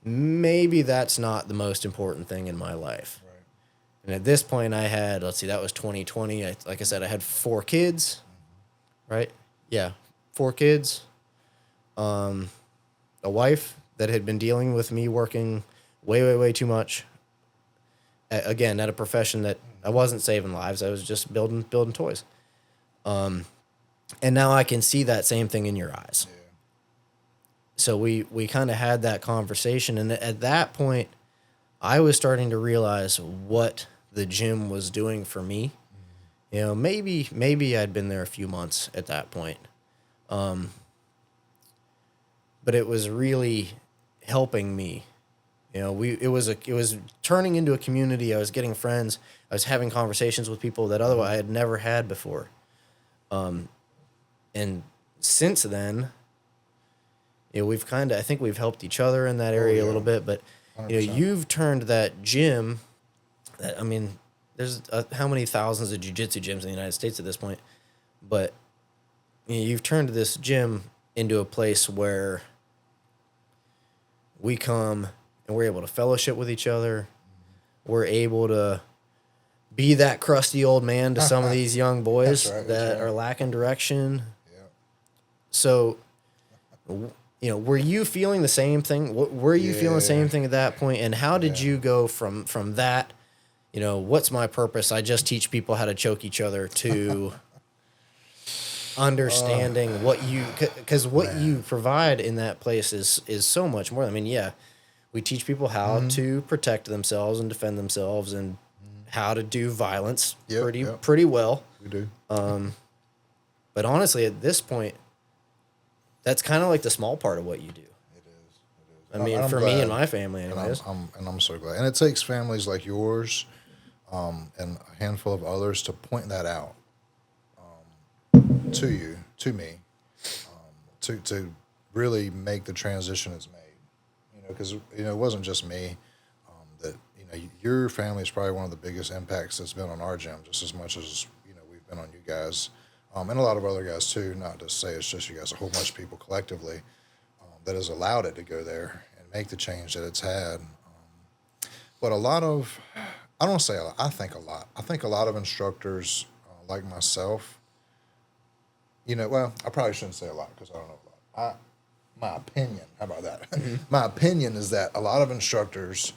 maybe that's not the most important thing in my life. Right. And at this point I had, let's see, that was 2020. Like I said, I had 4 kids, right? Yeah. 4 kids. A wife that had been dealing with me working way, way, way too much. Again, at a profession that I wasn't saving lives. I was just building toys. And now I can see that same thing in your eyes. Yeah. So we kind of had that conversation. And at that point, I was starting to realize what the gym was doing for me. Maybe I'd been there a few months at that point. But it was really helping me. It was turning into a community. I was getting friends. I was having conversations with people that otherwise I had never had before. And since then, I think we've helped each other in that area a little bit, but 100%. you've turned that gym, there's how many thousands of jiu-jitsu gyms in the United States at this point, but you've turned this gym into a place where we come and we're able to fellowship with each other. We're able to be that crusty old man to some of these young boys that are lacking direction. Yeah. So, were you feeling the same thing? Were you feeling the same thing at that point? And how did you go from that, what's my purpose? I just teach people how to choke each other to understanding what you provide in that place is so much more. We teach people how to protect themselves and defend themselves and how to do violence pretty well. We do. But honestly, at this point, that's kind of like the small part of what you do. It is. For me and my family, anyways. And I'm so glad. And it takes families like yours and a handful of others to point that out to me, to really make the transition is made. Because it wasn't just me. That your family is probably one of the biggest impacts that's been on our gym, just as much as we've been on you guys, and a lot of other guys too. Not to say it's just you guys, a whole bunch of people collectively that has allowed it to go there and make the change that it's had. But a lot of, I don't want to say a lot, I think a lot of instructors like myself, well, I probably shouldn't say a lot because I don't know a lot. My opinion, how about that? My opinion is that a lot of instructors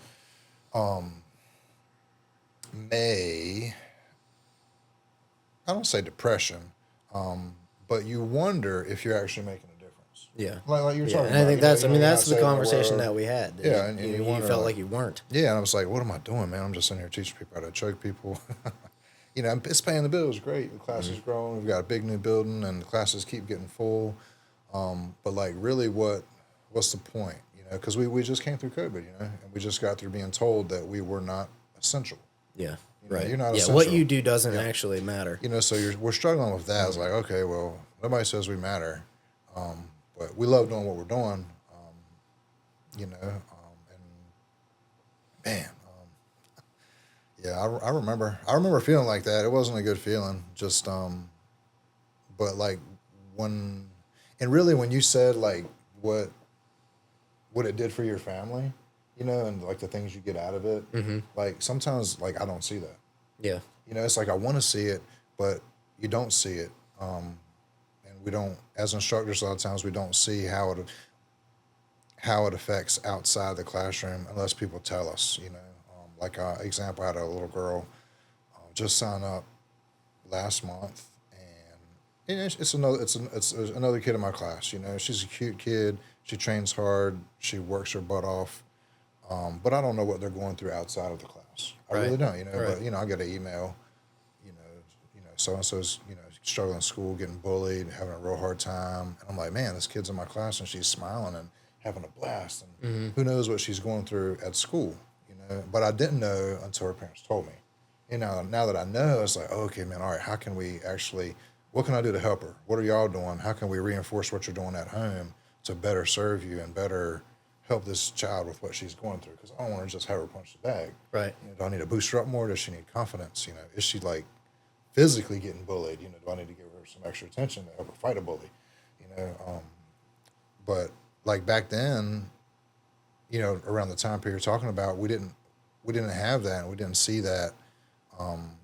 may, I don't say depression, but you wonder if you're actually making a difference. Yeah. Like you're talking And about. I think that's the conversation that we had. Yeah, and you wonder, felt like you weren't. Yeah, and I was like, what am I doing, man? I'm just sitting here teaching people how to choke people. It's paying the bills, great. The class is growing. We've got a big new building, and the classes keep getting full. But like, really, what's the point? Because we just came through COVID, and we just got through being told that we were not essential. Yeah, right. You're not essential. What you do doesn't actually matter. So we're struggling with that. It's like, okay, well, nobody says we matter, but we love doing what we're doing, and man, I remember feeling like that. It wasn't a good feeling, just, but like when you said like what it did for your family, and like the things you get out of it, like sometimes like I don't see that. Yeah. It's like I want to see it, but you don't see it. And we don't, as instructors, a lot of times we don't see how it affects outside the classroom unless people tell us, like example, I had a little girl just sign up last month, and it's another kid in my class. She's a cute kid. She trains hard. She works her butt off. But I don't know what they're going through outside of the class. I really don't. Right. But I get an email. So and so's struggling in school, getting bullied, having a real hard time, and I'm like, man, this kid's in my class and she's smiling and having a blast, and who knows what she's going through at school. But I didn't know until her parents told me. Now that I know, it's like, okay, man, all right, how can we actually, what can I do to help her? What are y'all doing? How can we reinforce what you're doing at home to better serve you and better help this child with what she's going through? Because I don't want to just have her punch the bag. Right. Do I need to boost her up more? Does she need confidence? Is she like physically getting bullied? Do I need to give her some extra attention to help her fight a bully? But like back then, around the time period you're talking about, we didn't have that, and we didn't see that.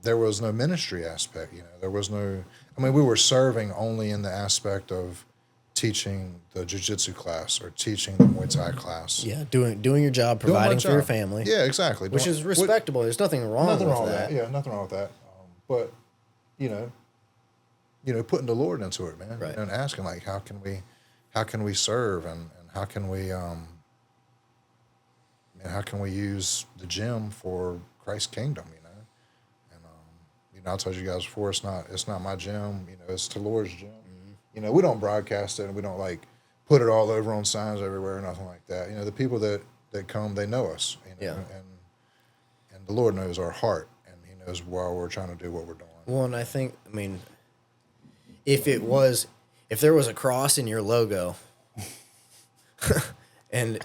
There was no ministry aspect. There was no. I mean, we were serving only in the aspect of teaching the jiu-jitsu class or teaching the Muay Thai class. Yeah, doing your job, providing for your family. Yeah, exactly. Which is respectable. There's nothing wrong with that. Yeah, nothing wrong with that. But putting the Lord into it, man, right. And asking like, how can we serve, and how can we use the gym for Christ's kingdom, And I told you guys before, it's not my gym, it's the Lord's gym. Mm-hmm. We don't broadcast it, and we don't like put it all over on signs everywhere or nothing like that. The people that come, they know us, yeah. and the Lord knows our heart, and He knows why we're trying to do what we're doing. Well, and I mean, if there was a cross in your logo, and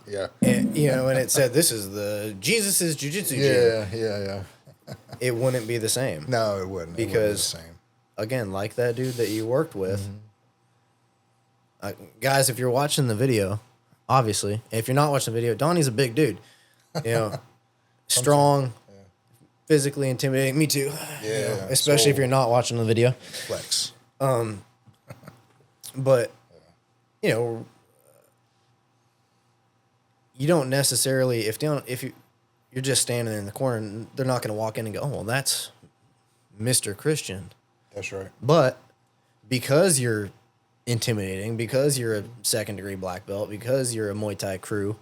yeah, and it said this is the Jesus's jiu-jitsu gym. Yeah. It wouldn't be the same. No, it wouldn't. Because, it wouldn't be the same. Again, like that dude that you worked with, guys, if you're watching the video, obviously, if you're not watching the video, Donnie's a big dude, strong, physically intimidating. Me too. Yeah, especially if you're not watching the video. Flex. But you don't necessarily if you're just standing in the corner, they're not going to walk in and go, "Oh, well, that's Mr. Christian." That's right. But because you're intimidating, because you're a second-degree black belt, because you're a Muay Thai crew,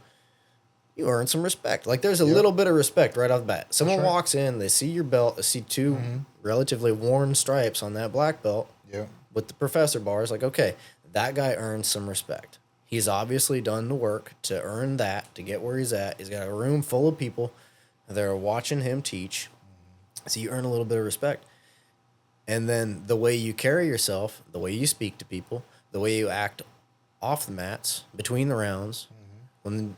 you earn some respect. Like, there's a little bit of respect right off the bat. Someone walks in, they see your belt, they see two relatively worn stripes on that black belt with the professor bars. Like, okay, that guy earns some respect. He's obviously done the work to earn that, to get where he's at. He's got a room full of people that are watching him teach. So you earn a little bit of respect. And then the way you carry yourself, the way you speak to people, the way you act off the mats, between the rounds, when the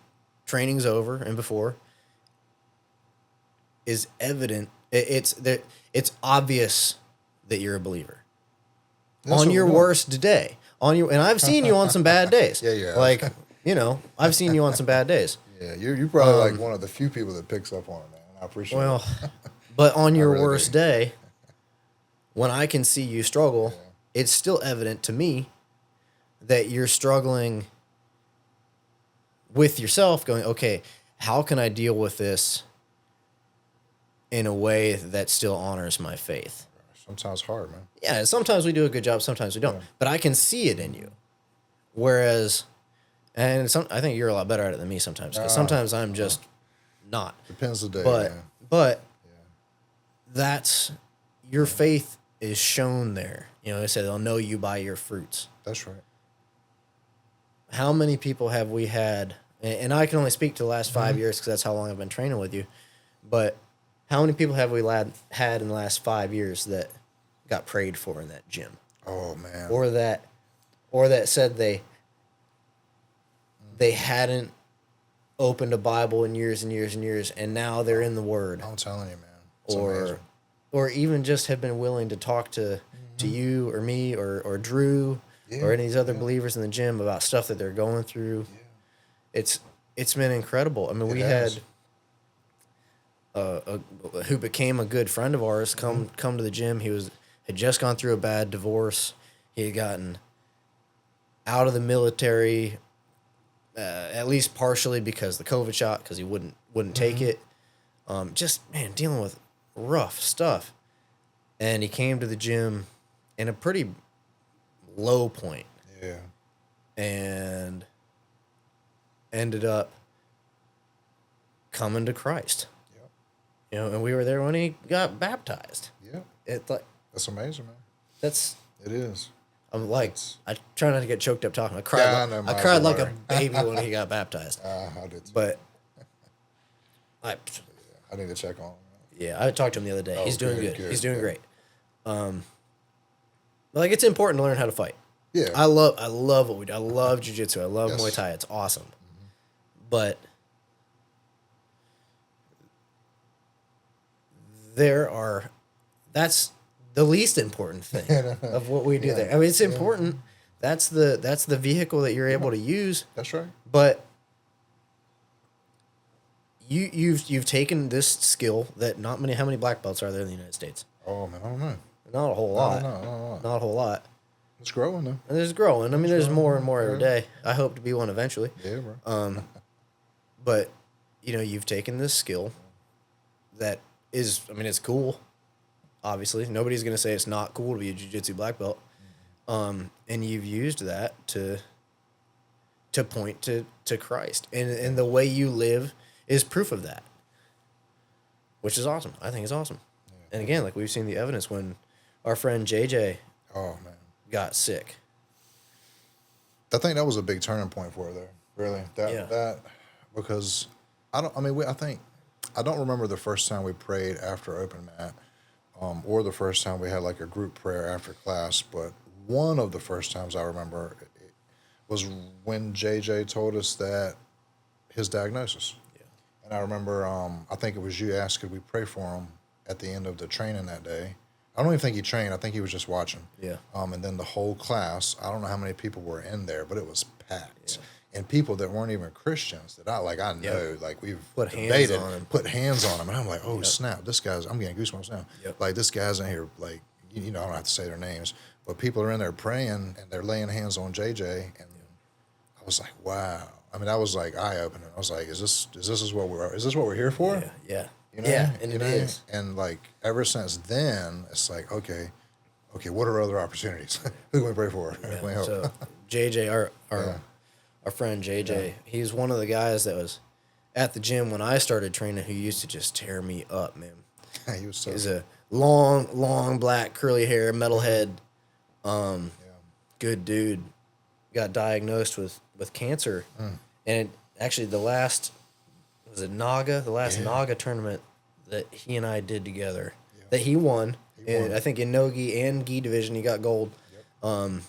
training's over and before, is evident. It's obvious that you're a believer. That's on your worst day. And I've seen you on some bad days. Yeah. Like, I've seen you on some bad days. Yeah, you're probably like one of the few people that picks up on it, man. I appreciate it. Well, but on your worst day, when I can see you struggle, it's still evident to me that you're struggling with yourself, going, okay, how can I deal with this in a way that still honors my faith? Sometimes hard, man. Yeah, sometimes we do a good job, sometimes we don't. But I can see it in you. Whereas, I think you're a lot better at it than me sometimes. Because sometimes I'm just not. Depends the day. But that's your faith is shown there. They say they'll know you by your fruits. That's right. How many people have we had? And I can only speak to the last 5 years because that's how long I've been training with you. But how many people have we had in the last 5 years that got prayed for in that gym? Oh man. Or that said they hadn't opened a Bible in years and years and years, and now they're in the Word. I'm telling you, man. It's amazing. Or even just have been willing to talk to you or me or Drew or any of these other believers in the gym about stuff that they're going through. Yeah. It's been incredible. I mean, we had who became a good friend of ours come to the gym. He had just gone through a bad divorce. He had gotten out of the military, at least partially because the COVID shot, because he wouldn't take it. Dealing with rough stuff. And he came to the gym in a pretty low point. Yeah. And ended up coming to Christ. Yep. And we were there when he got baptized. Yeah. That's amazing, man. It is. I'm like, I try not to get choked up talking. I cried like a baby when he got baptized. I did too. But I need to check on him. Yeah, I talked to him the other day. Oh, He's doing good. He's doing good. great. It's important to learn how to fight. Yeah. I love what we do. I love jiu-jitsu. I love Muay Thai. It's awesome. But that's the least important thing of what we do there. I mean, it's important. That's the vehicle that you're able to use. That's right. But you've taken this skill that how many black belts are there in the United States? Oh man, I don't know. Not a whole lot. No. Not a whole lot. It's growing though. And there's growing. I mean, there's more and more every day. I hope to be one eventually. Yeah, bro. But you've taken this skill that is, I mean, it's cool. Obviously, nobody's gonna say it's not cool to be a jiu-jitsu black belt. And you've used that to point to Christ, and the way you live is proof of that, which is awesome. I think it's awesome. Yeah. And again, like we've seen the evidence when our friend JJ got sick. I think that was a big turning point for her there. Really, that because I don't remember the first time we prayed after open mat, or the first time we had like a group prayer after class, but one of the first times I remember was when JJ told us that his diagnosis. Yeah. And I remember, I think it was you asked, could we pray for him at the end of the training that day? I don't even think he trained. I think he was just watching. Yeah. And then the whole class, I don't know how many people were in there, but it was packed. Yeah. And people that weren't even Christians that I know, like we've put hands on him. And I'm like, oh, snap, I'm getting goosebumps now. Yep. Like this guy's in here, like, I don't have to say their names, but people are in there praying and they're laying hands on JJ. And I was like, wow. I mean, that was like eye opening. I was like, is this what we're here for? Yeah. And it is. And like ever since then, it's like, okay, what are other opportunities? Who can we pray for? Yeah. So JJ, our friend JJ, he's one of the guys that was at the gym when I started training who used to just tear me up, man. He was He's a long black curly hair, metalhead, good dude. Got diagnosed with cancer, and actually the last Naga tournament that he and I did together that he won. And I think in no-gi and gi division he got gold. Yep.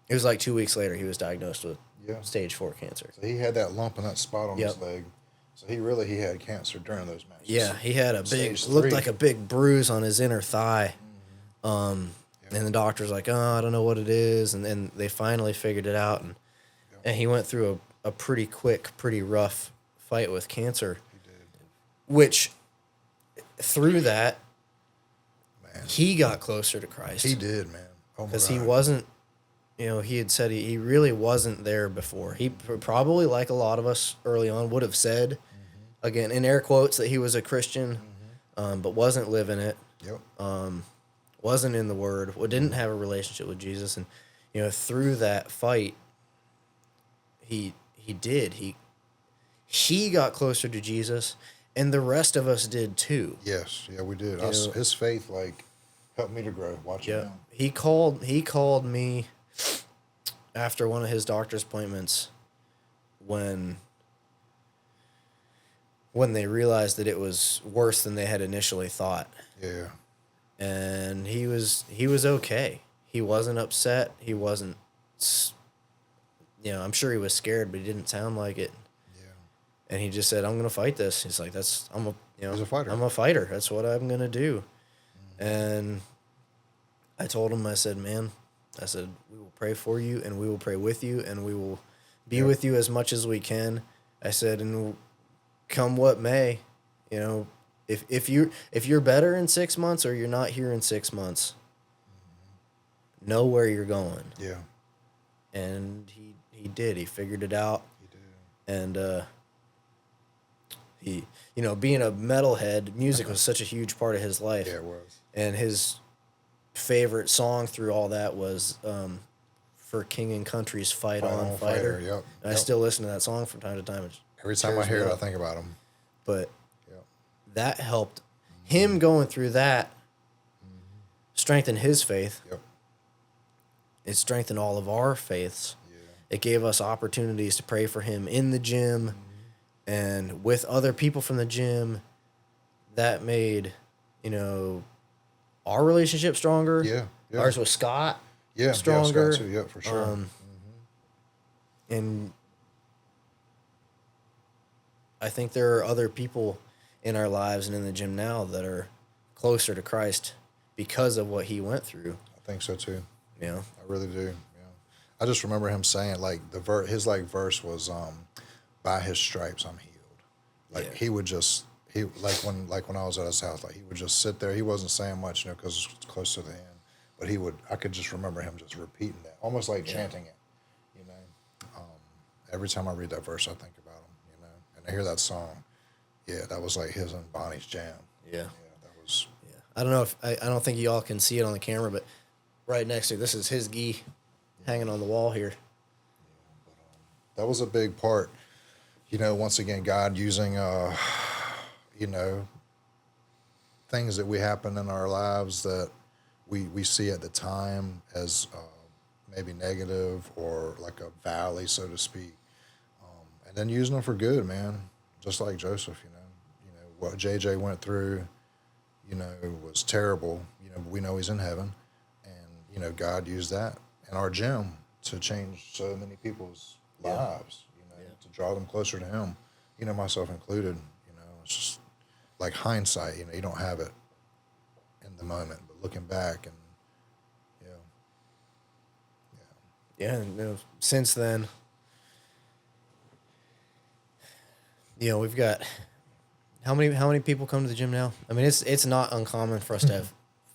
It was like 2 weeks later he was diagnosed with stage 4 cancer. So he had that lump in that spot on his leg. So he had cancer during those matches. Yeah, he had looked like a big bruise on his inner thigh. And the doctor's like, oh, I don't know what it is. And then they finally figured it out. And he went through a pretty quick, pretty rough fight with cancer. He did. Which, through that, he got closer to Christ. He did, man. Oh, because he wasn't, he had said he really wasn't there before. He probably, like a lot of us early on, would have said, again, in air quotes, that he was a Christian, but wasn't living it. Yep. Wasn't in the Word, didn't have a relationship with Jesus. And, through that fight, he got closer to Jesus, and the rest of us did too. Yes, yeah, we did. His faith, helped me to grow watching him. He called me after one of his doctor's appointments when they realized that it was worse than they had initially thought. Yeah. And he was okay. He wasn't upset. He wasn't, I'm sure he was scared, but he didn't sound like it. Yeah. And he just said, I'm going to fight this. He's like, he's a fighter. I'm a fighter. That's what I'm going to do. And I told him, I said, man, we will pray for you and we will pray with you and we will be with you as much as we can. I said, and come what may, if you're better in 6 months or you're not here in 6 months, know where you're going. Yeah. And he did. He figured it out. He did. And he being a metalhead, music was such a huge part of his life. Yeah, it was. And his favorite song through all that was For King and Country's Fight On Fighter. Yep. And I still listen to that song from time to time. Every time I hear it, I think about him. But that helped him going through that, strengthen his faith. Yep. It strengthened all of our faiths. Yeah. It gave us opportunities to pray for him in the gym and with other people from the gym. That made, our relationship stronger. Yeah. Ours with Scott stronger. Yeah, Scott too. Yeah, for sure. And I think there are other people in our lives and in the gym now that are closer to Christ because of what he went through. I think so too. You know, I really do. Yeah. I just remember him saying like his like verse was by his stripes I'm healed. Like he would just when I was at his house, like he would just sit there. He wasn't saying much, you know, because it's close to the end. But I could just remember him just repeating that, almost like chanting it, you know. Every time I read that verse, I think about him, you know, and I hear that song. Yeah, that was like his and Bonnie's jam. Yeah. That was. Yeah. I don't know if I don't think y'all can see it on the camera, but right next to this is his gi hanging on the wall here. That was a big part, you know. Once again, God using, you know, things that we happen in our lives that we see at the time as maybe negative or like a valley, so to speak, and then using them for good, man. Just like Joseph, you know what JJ went through, you know, was terrible. You know, but we know he's in heaven, and you know God used that in our gym to change so many people's lives. You know, to draw them closer to Him. You know, myself included. You know, it's just like hindsight. You know, you don't have it in the moment, but looking back and yeah, and, you know, since then, you know, we've got how many people come to the gym now? I mean, it's not uncommon for us to have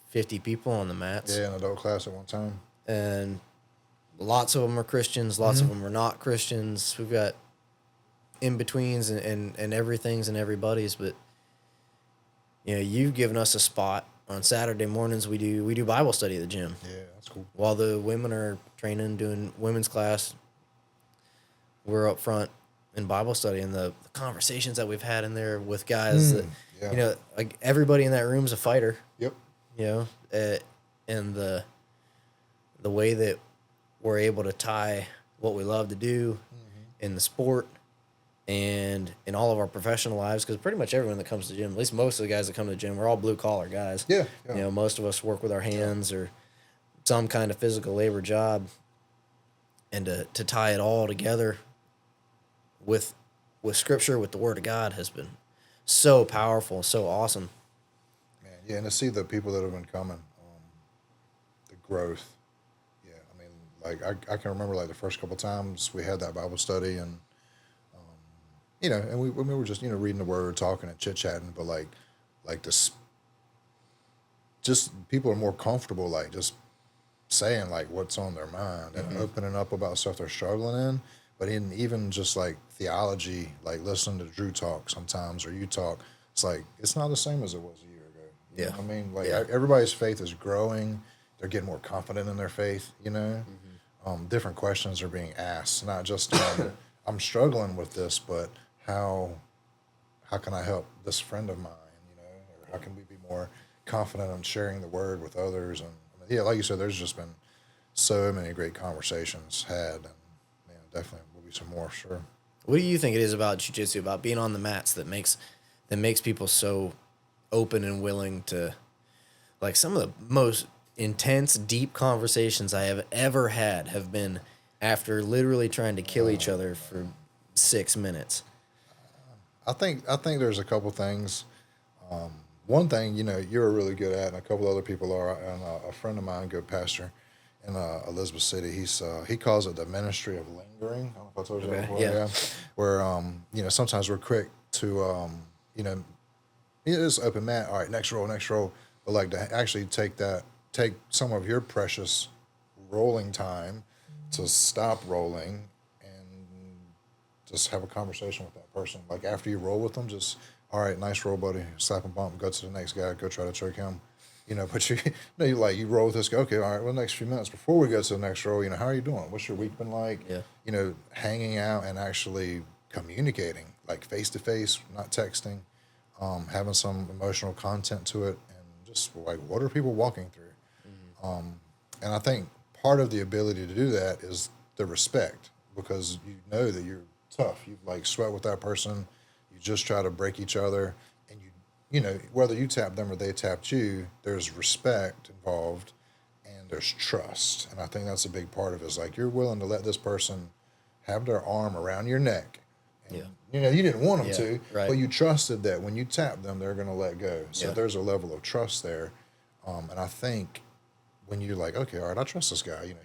50 people on the mats. yeah, an adult class at one time. And lots of them are Christians, lots of them are not Christians. We've got in-betweens and everything's and everybody's, but you know, you've given us a spot. On Saturday mornings we do Bible study at the gym. Yeah, that's cool. While the women are training, doing women's class, we're up front in Bible study, and the conversations that we've had in there with guys that, you know, like everybody in that room is a fighter. Yep. You know, and the way that we're able to tie what we love to do in the sport and in all of our professional lives, because pretty much everyone that comes to the gym, at least most of the guys that come to the gym, we're all blue collar guys. Yeah. You know, most of us work with our hands or some kind of physical labor job, and to tie it all together with Scripture, with the Word of God, has been so powerful, so awesome. Man, yeah, and to see the people that have been coming, the growth. Yeah, I mean, like I can remember like the first couple times we had that Bible study, and you know, and we were just, you know, reading the Word, talking and chit chatting, but like this, just people are more comfortable like just saying like what's on their mind and opening up about stuff they're struggling in. But even just like theology, like listening to Drew talk sometimes or you talk, it's like it's not the same as it was a year ago. You know what I mean? Like everybody's faith is growing. They're getting more confident in their faith. You know, different questions are being asked, not just I'm struggling with this, but how can I help this friend of mine? You know, or how can we be more confident in sharing the Word with others? And yeah, like you said, there's just been so many great conversations had, and definitely will be some more, sure. What do you think it is about jiu-jitsu, about being on the mats, that makes people so open and willing to, like, some of the most intense, deep conversations I have ever had have been after literally trying to kill each other for 6 minutes? I think there's a couple things. One thing, you know, you're really good at, and a couple other people are, and a friend of mine, good pastor in Elizabeth City, he calls it the ministry of lingering. I don't know if I told you that before. Yeah. Where you know, sometimes we're quick to you know, it's open mat. All right, next roll. But like to actually take some of your precious rolling time to stop rolling and just have a conversation with that person. Like after you roll with them, just all right, nice roll, buddy. Slap and bump. Go to the next guy. Go try to choke him. You know, but you roll with this guy. Okay, all right. Well, the next few minutes before we go to the next roll, you know, how are you doing? What's your week been like? Yeah. You know, hanging out and actually communicating, like face to face, not texting, having some emotional content to it, and just like what are people walking through? And I think part of the ability to do that is the respect, because you know that you're tough. You've like sweat with that person. You just try to break each other. You know, whether you tap them or they tapped you, there's respect involved and there's trust. And I think that's a big part of it, is like you're willing to let this person have their arm around your neck And, Yeah. you didn't want them Yeah, to, right. but you trusted that when you tap them, they're going to let go. So Yeah. there's a level of trust there. And I think when you're like, okay, all right, I trust this guy.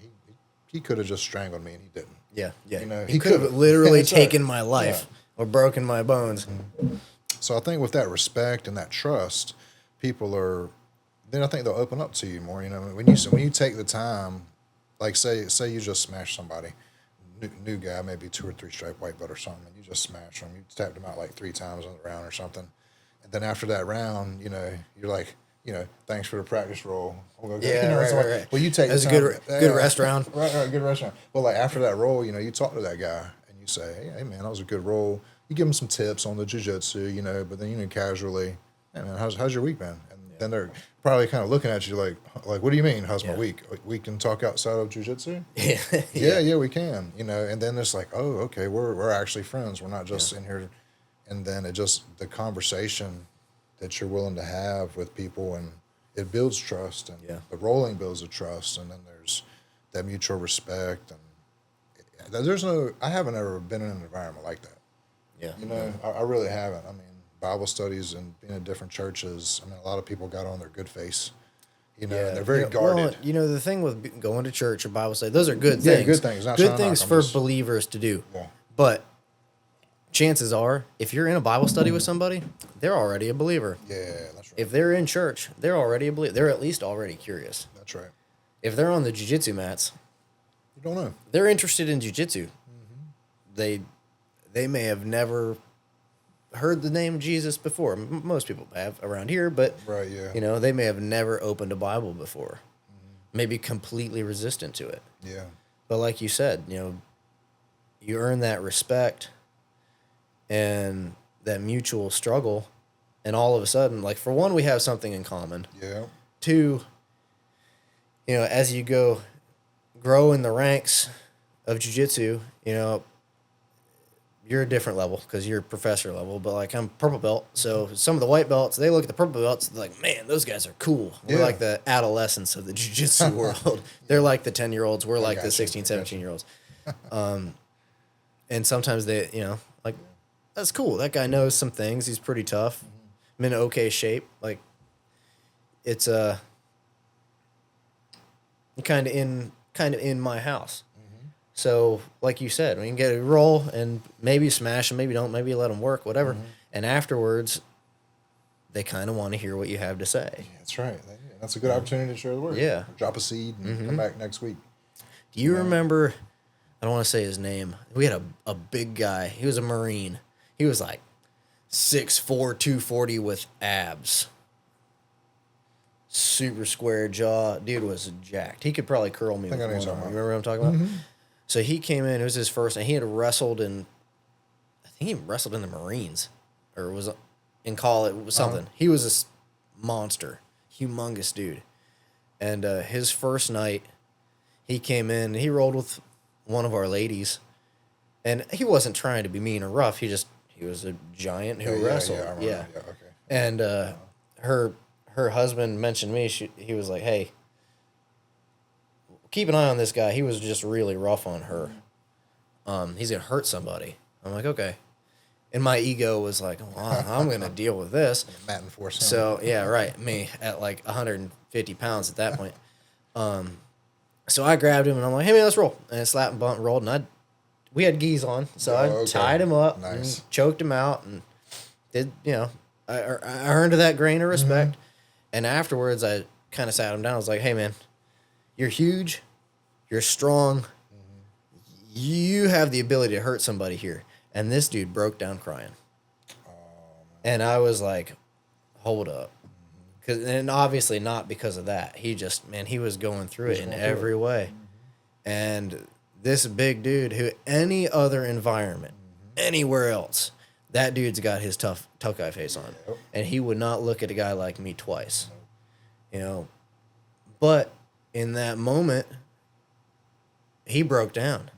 He could have just strangled me and he didn't. Yeah. Yeah. He He could have could've. literally That's right. taken my life or broken my bones. So I think with that respect and that trust, then I think they'll open up to you more. When you take the time, like say you just smash somebody, new guy, maybe 2 or 3 stripe white belt or something, and you just smash them. You tapped them out like 3 times on the round or something, and then after that round, you're like, thanks for the practice roll. Yeah, right. Well, you take That's the a time, good rest round. Right, good restaurant. Well, like after that roll, you talk to that guy and you say, hey man, that was a good roll. You give him some tips on the jiu-jitsu, but then casually, hey man, how's your week been? And then they're probably kind of looking at you like what do you mean? How's my week? Like, we can talk outside of jiu-jitsu? Yeah, we can. And then it's like, oh, okay, we're actually friends. We're not just in here. And then the conversation that you're willing to have with people, and it builds trust, and the rolling builds a trust, and then there's that mutual respect, and I haven't ever been in an environment like that. Yeah. I really haven't. I mean, Bible studies and being in different churches, a lot of people got on their good face, and they're very guarded. Well, the thing with going to church or Bible study, those are good Yeah, things. good things. Not Good trying to things knock for 'em, just- believers to do. Yeah. But chances are, if you're in a Bible study with somebody, they're already a believer. Yeah, that's right. If they're in church, they're already a believer. They're at least already curious. That's right. If they're on the jiu-jitsu mats, You don't know. they're interested in jiu-jitsu. They may have never heard the name Jesus before. Most people have around here, but Right, yeah. they may have never opened a Bible before. Maybe completely resistant to it. Yeah. But like you said, you earn that respect and that mutual struggle, and all of a sudden, like, for one, we have something in common. Yeah. 2, as you grow in the ranks of jiu-jitsu, you're a different level because you're professor level, but like I'm purple belt. So some of the white belts, they look at the purple belts, they're like, man, those guys are cool. We're Yeah. like the adolescents of the jiu-jitsu world. They're like the 10-year-olds. We're like the 16, 17-year-olds. And sometimes they, like, that's cool. That guy knows some things. He's pretty tough. I'm in okay shape. Like, it's kind of in my house. So, like you said, we can get a roll and maybe smash them, maybe don't, maybe let them work, whatever. And afterwards, they kind of want to hear what you have to say. Yeah, that's right. That's a good opportunity to share the word. Yeah. Drop a seed and come back next week. Do you remember, I don't want to say his name, we had a big guy. He was a Marine. He was like 6'4", 240 with abs. Super square jaw. Dude was jacked. He could probably curl me with I know one who you're arm. talking You remember what I'm talking about? So he came in, it was his first, and he had wrestled in, I think he wrestled in the Marines, or was in college, it was something. He was a monster, humongous dude. And his first night, he came in, he rolled with one of our ladies, and he wasn't trying to be mean or rough, he was a giant who wrestled. Yeah, I remember. Yeah, okay. And her husband mentioned me, he was like, hey, keep an eye on this guy. He was just really rough on her. He's going to hurt somebody. I'm like, okay. And my ego was like, well, I'm going to deal with this. Matt and Force. So, yeah, right. Me at like 150 pounds at that point. So I grabbed him and I'm like, hey, man, let's roll. And I slapped and bumped and rolled. And we had gis on. So I tied him up and choked him out and did, I earned that grain of respect. And afterwards, I kind of sat him down. I was like, hey, man, you're huge. You're strong. You have the ability to hurt somebody here. And this dude broke down crying. And I was like, hold up. And obviously not because of that. He just, he was going through it in every way. And this big dude who any other environment, anywhere else, that dude's got his tough guy face on. And he would not look at a guy like me twice. But in that moment, he broke down.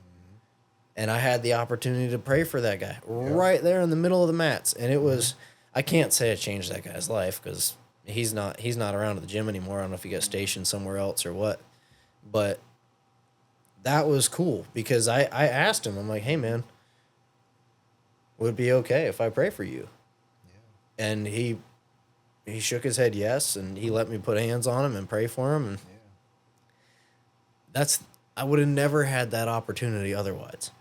And I had the opportunity to pray for that guy right there in the middle of the mats. And it was, I can't say it changed that guy's life because he's not around at the gym anymore. I don't know if he got stationed somewhere else or what. But that was cool because I asked him, I'm like, hey, man, would be okay if I pray for you? And he shook his head yes, and he let me put hands on him and pray for him, and I would have never had that opportunity otherwise.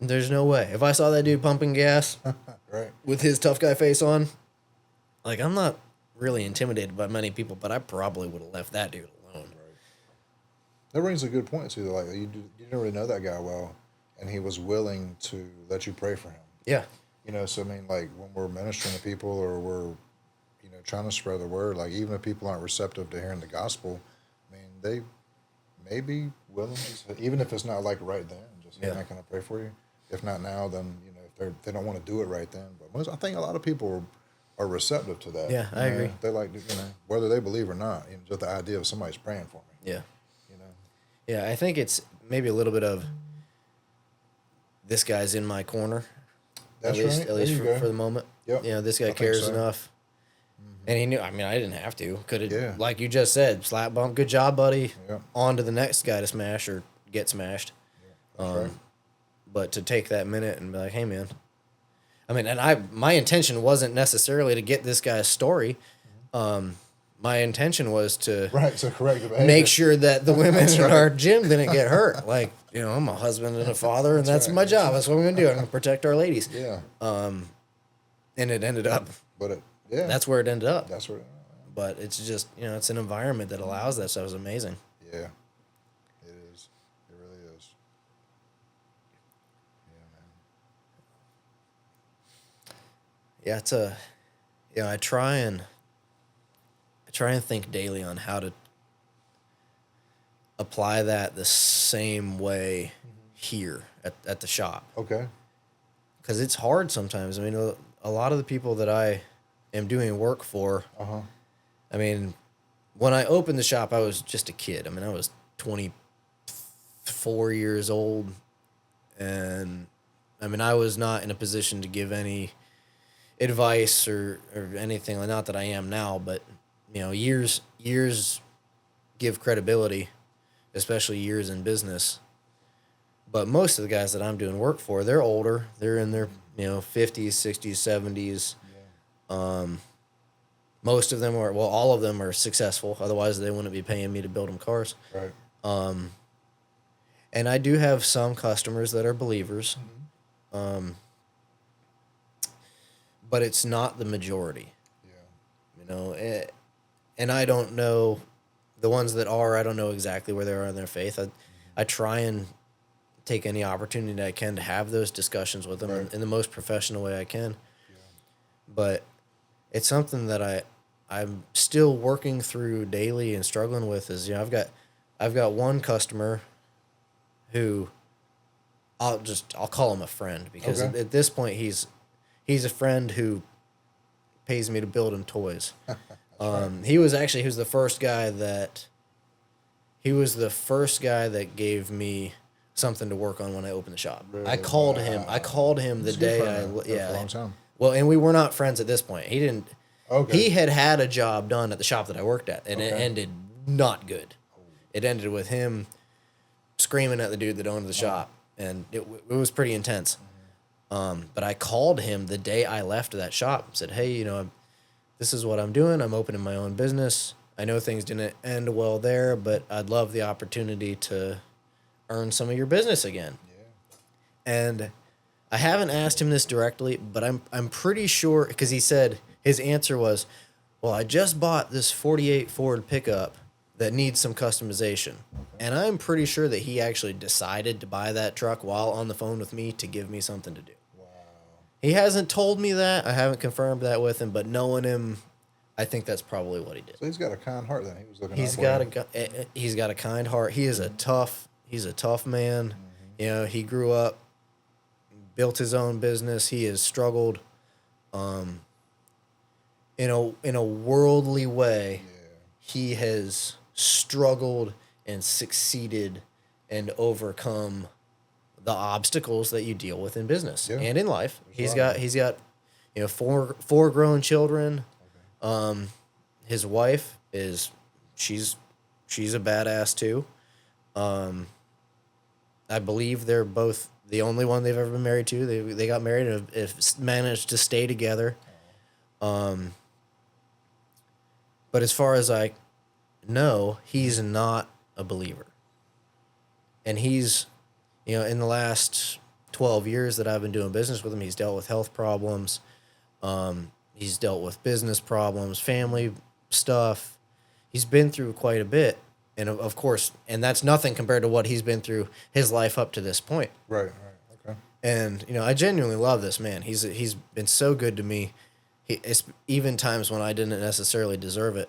There's no way. If I saw that dude pumping gas Right. with his tough guy face on, like, I'm not really intimidated by many people, but I probably would have left that dude alone. That brings a good point too. Like you didn't really know that guy well, and he was willing to let you pray for him. Yeah. You know, so I mean, like when we're ministering to people or we're, trying to spread the word, like even if people aren't receptive to hearing the gospel, I mean, they may be willing to, even if it's not like right then, just, hey, man, can I pray for you? If not now, then, if they don't want to do it right then. But I think a lot of people are receptive to that. Yeah, I agree. They like, whether they believe or not, just the idea of somebody's praying for me. Yeah. Yeah, I think it's maybe a little bit of this guy's in my corner. That's at least for the moment. Yep. This guy cares enough. And he knew, I mean, I didn't have to. Could have, like you just said, slap bump, good job, buddy. Yep. On to the next guy to smash or get smashed. Right. But to take that minute and be like, hey, man. I mean, and my intention wasn't necessarily to get this guy's story. My intention was to correct the behavior. make sure that the women in our gym didn't get hurt. Like, I'm a husband and a father, and that's my job. That's what I'm going to do. I'm going to protect our ladies. Yeah. And it ended up. But that's where it ended up. That's where. But it's just, it's an environment that allows that stuff. It's amazing. Yeah. It is. It really is. Yeah, man. Yeah, it's I try and think daily on how to apply that the same way here at the shop. Okay. Because it's hard sometimes. I mean, a lot of the people that I am doing work for, I mean, when I opened the shop, I was just a kid. I mean, I was 24 years old, and I mean, I was not in a position to give any advice or anything. Not that I am now, but years give credibility, especially years in business. But most of the guys that I'm doing work for, they're older. They're in their 50s, 60s, 70s. Most of them are, well, all of them are successful. Otherwise, they wouldn't be paying me to build them cars. Right. And I do have some customers that are believers. But it's not the majority. Yeah. And I don't know, the ones that are, I don't know exactly where they are in their faith. I try and take any opportunity I can to have those discussions with them in the most professional way I can. Yeah. But it's something that I'm still working through daily and struggling with is, I've got one customer who I'll call him a friend because at this point he's a friend who pays me to build him toys. He was the first guy that gave me something to work on when I opened the shop. Really? I called him the day for a long time. Well, and we were not friends at this point. He didn't. Okay. He had a job done at the shop that I worked at, and it ended not good. It ended with him screaming at the dude that owned the shop, and it was pretty intense. But I called him the day I left that shop and said, hey, this is what I'm doing. I'm opening my own business. I know things didn't end well there, but I'd love the opportunity to earn some of your business again. Yeah. And I haven't asked him this directly, but I'm pretty sure, because he said, his answer was, well, I just bought this 48 Ford pickup that needs some customization. And I'm pretty sure that he actually decided to buy that truck while on the phone with me to give me something to do. Wow. He hasn't told me that. I haven't confirmed that with him, but knowing him, I think that's probably what he did. So he's got a kind heart then. He was looking He's got a kind heart. He's a tough man. Mm-hmm. He grew up, built his own business. He has struggled in a worldly way. Yeah. He has struggled and succeeded and overcome the obstacles that you deal with in business and in life. He's got four grown children. Okay. His wife she's a badass too. I believe they're both the only one they've ever been married to. They got married and have managed to stay together. But as far as I know, he's not a believer. And he's, in the last 12 years that I've been doing business with him, he's dealt with health problems. He's dealt with business problems, family stuff. He's been through quite a bit. And of course, and that's nothing compared to what he's been through his life up to this point. Right. Okay. And, I genuinely love this man. He's been so good to me. It's even times when I didn't necessarily deserve it.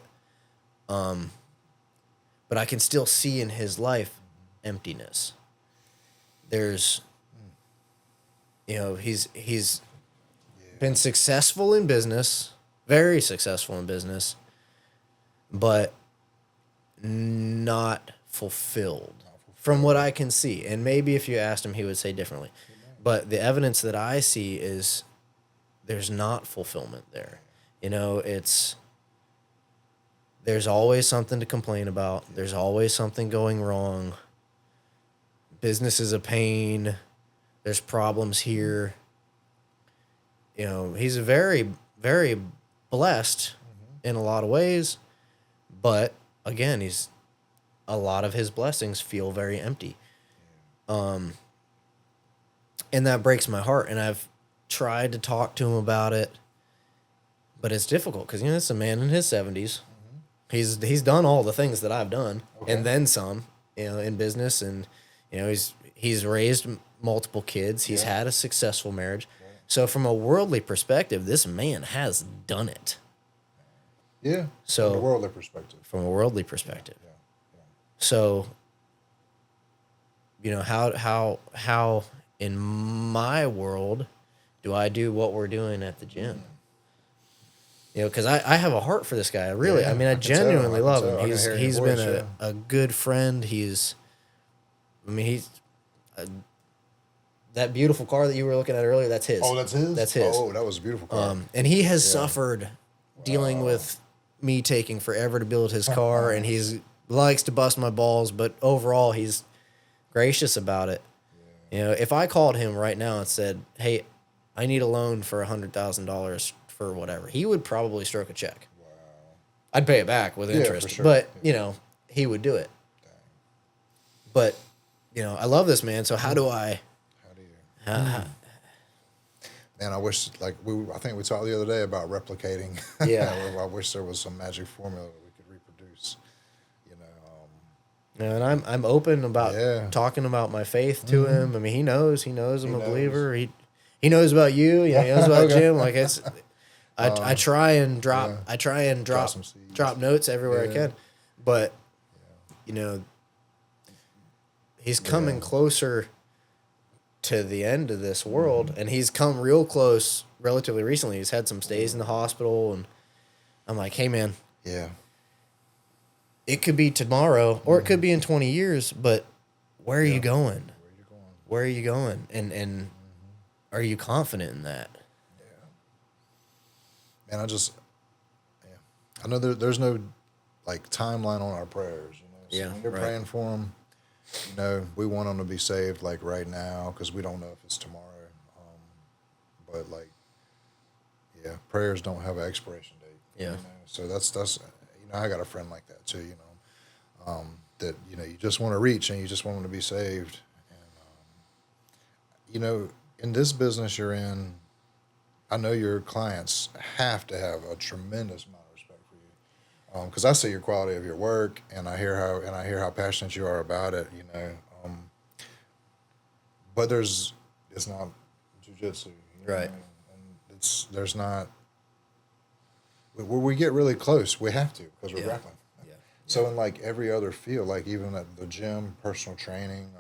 But I can still see in his life emptiness. There's, he's been successful in business, very successful in business, but not fulfilled from what I can see. And maybe if you asked him, he would say differently. But the evidence that I see is there's not fulfillment there. There's always something to complain about. There's always something going wrong. Business is a pain. There's problems here. He's very, very blessed in a lot of ways. But again, a lot of his blessings feel very empty. And that breaks my heart. And I've tried to talk to him about it, but it's difficult because, it's a man in his 70s. He's done all the things that I've done and then some, in business. And, he's raised multiple kids. He's had a successful marriage. Right. So from a worldly perspective, this man has done it. Yeah. So from a worldly perspective. Yeah. So, how in my world do I do what we're doing at the gym? Because I have a heart for this guy. I genuinely love him. He's been a good friend. That beautiful car that you were looking at earlier, that's his. Oh, that's his? That's his. Oh, that was a beautiful car. And he has suffered dealing with me taking forever to build his car, and he likes to bust my balls, but overall he's gracious about it. Yeah. If I called him right now and said, hey, I need a loan for $100,000 for whatever, he would probably stroke a check. Wow. I'd pay it back with interest, for sure. But, he would do it. Dang. But, I love this man, so how do I... Man, I wish, I think we talked the other day about replicating. Yeah. I wish there was some magic formula that we could reproduce. And I'm open about talking about my faith to him. He knows I'm a believer. He knows about you. He knows about Jim. I try and drop drop notes everywhere I can, but he's coming closer to the end of this world, and he's come real close relatively recently. He's had some stays in the hospital, and I'm like, hey man, it could be tomorrow or it could be in 20 years, but where are you going? Where are you going? And are you confident in that? Yeah. Man, I know there's no timeline on our prayers, So when you're praying for them, we want them to be saved right now because we don't know if it's tomorrow. But prayers don't have an expiration date. Yeah. So that's I got a friend like that too. That you just want to reach and you just want them to be saved. And in this business you're in, I know your clients have to have a tremendous amount of respect for you, because I see your quality of your work and I hear how passionate you are about it. But it's not jiu-jitsu, right? And there's not. Where we get really close, we have to because we're grappling. Yeah. So in every other field, even at the gym, personal training,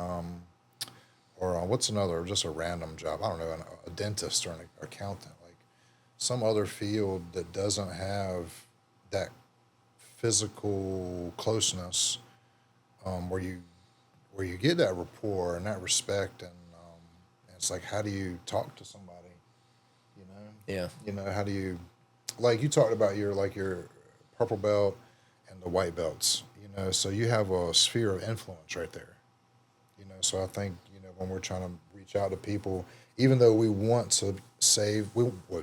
or what's another, just a random job, I don't know, a dentist or an accountant, some other field that doesn't have that physical closeness, where you get that rapport and that respect, and it's how do you talk to somebody, Yeah. How do you, you talked about your purple belt and the white belts, so you have a sphere of influence right there, so I think, when we're trying to reach out to people, even though we want to save,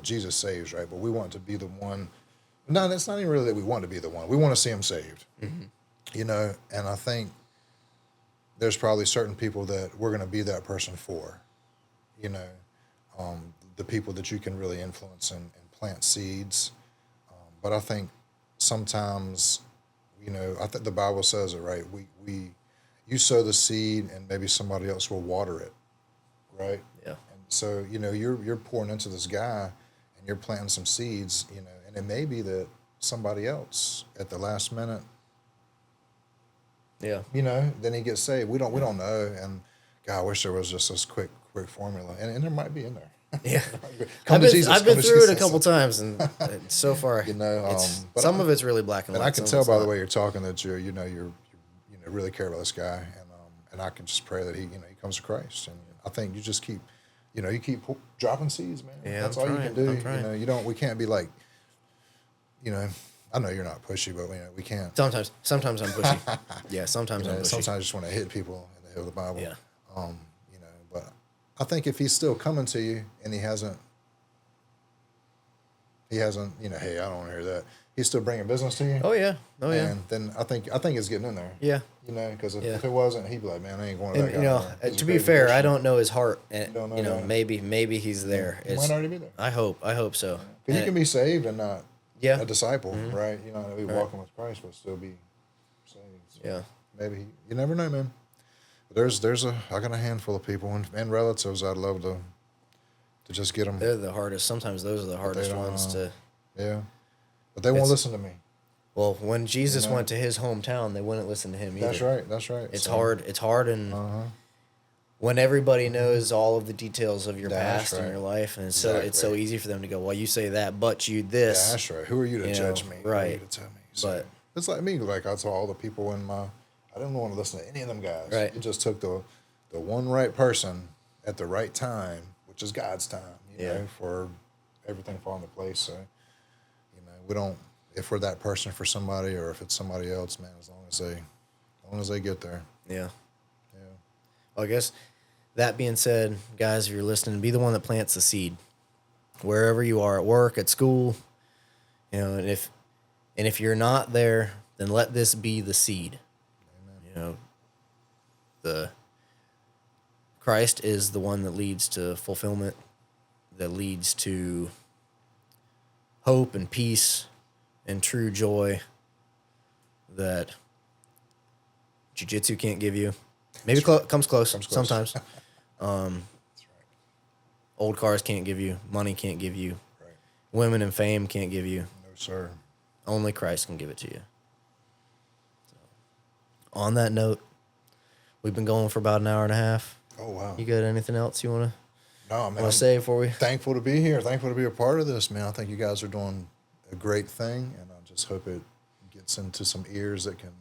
Jesus saves, right? But we want to be the one. No, it's not even really that we want to be the one. We want to see them saved, you know. And I think there's probably certain people that we're going to be that person for, you know, the people that you can really influence and plant seeds. But I think sometimes, you know, I think the Bible says it, right? You sow the seed and maybe somebody else will water it, right? Yeah. And so, you know, you're pouring into this guy and you're planting some seeds, you know, and it may be that somebody else at the last minute, Yeah. you know, then he gets saved. We don't know. And God, I wish there was just this quick formula. And there might be in there. Yeah. Come to Jesus. I've been come to through it a Jesus. couple times, and so far, You know, but some of it's really black and And white. I can tell by the way you're talking that you're really care about this guy, and I can just pray that he comes to Christ, and I think you just keep, you keep dropping seeds, man. Yeah, That's I'm all trying, you I'm can do. trying. You know, we can't be like, I know you're not pushy, but we can't. Sometimes I'm pushy. Yeah, sometimes I'm pushy. Sometimes I just want to hit people in the hill of the Bible. Yeah. But I think if he's still coming to you and he hasn't, hey, I don't want to hear that. He's still bringing business to you. Oh yeah. And then I think it's getting in there. Yeah. Because if it wasn't, he'd be like, man, I ain't going to And that guy. you know, anymore. He's to a be crazy fair, I Christian. don't know his heart, and don't know that. maybe he's there. He might already be there. I hope so. Because you can be saved and not Yeah. a disciple, right? Be walking with Christ, but still be saved. So Yeah. maybe you never know, man. But I got a handful of people and relatives I'd love to just get them. They're the hardest. Sometimes those are the hardest don't, ones to. Yeah, but they won't listen to me. Well, when Jesus went to his hometown, they wouldn't listen to him either. That's right. It's So, hard. It's hard, and when everybody knows all of the details of your That's past and right. your life, and it's Exactly. so easy for them to go, well, you say that, but you this. That's right. Who are you to judge me? Who are you right. to tell me? So, But it's like me. Like I told all the people I didn't want to listen to any of them guys. Right. It just took the one right person at the right time, which is God's time. You know, for everything to fall into place. So, we don't. If we're that person for somebody, or if it's somebody else, man, as long as they get there. yeah. Yeah. Well, I guess that being said, guys, if you're listening, be the one that plants the seed wherever you are, at work, at school, and if you're not there, then let this be the seed. Amen. The Christ is the one that leads to fulfillment, that leads to hope and peace and true joy that jiu-jitsu can't give you. Maybe comes close sometimes. That's right. Old cars can't give you. Money can't give you. Right. Women and fame can't give you. No, sir. Only Christ can give it to you. So, on that note, we've been going for about an hour and a half. Oh, wow. You got anything else you want No, man. to say before we? Thankful to be here. Thankful to be a part of this, man. I think you guys are doing a great thing, and I just hope it gets into some ears that can,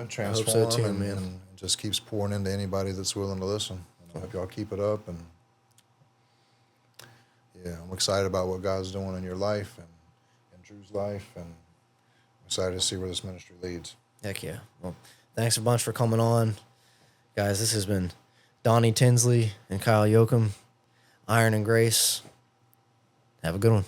transform too, and, man. and just keeps pouring into anybody that's willing to listen. And I hope y'all keep it up. And yeah, I'm excited about what God's doing in your life and in Drew's life, and I'm excited to see where this ministry leads. Heck yeah. Well, thanks a bunch for coming on. Guys, this has been Donnie Tinsley and Kyle Yoakum, Iron and Grace. Have a good one.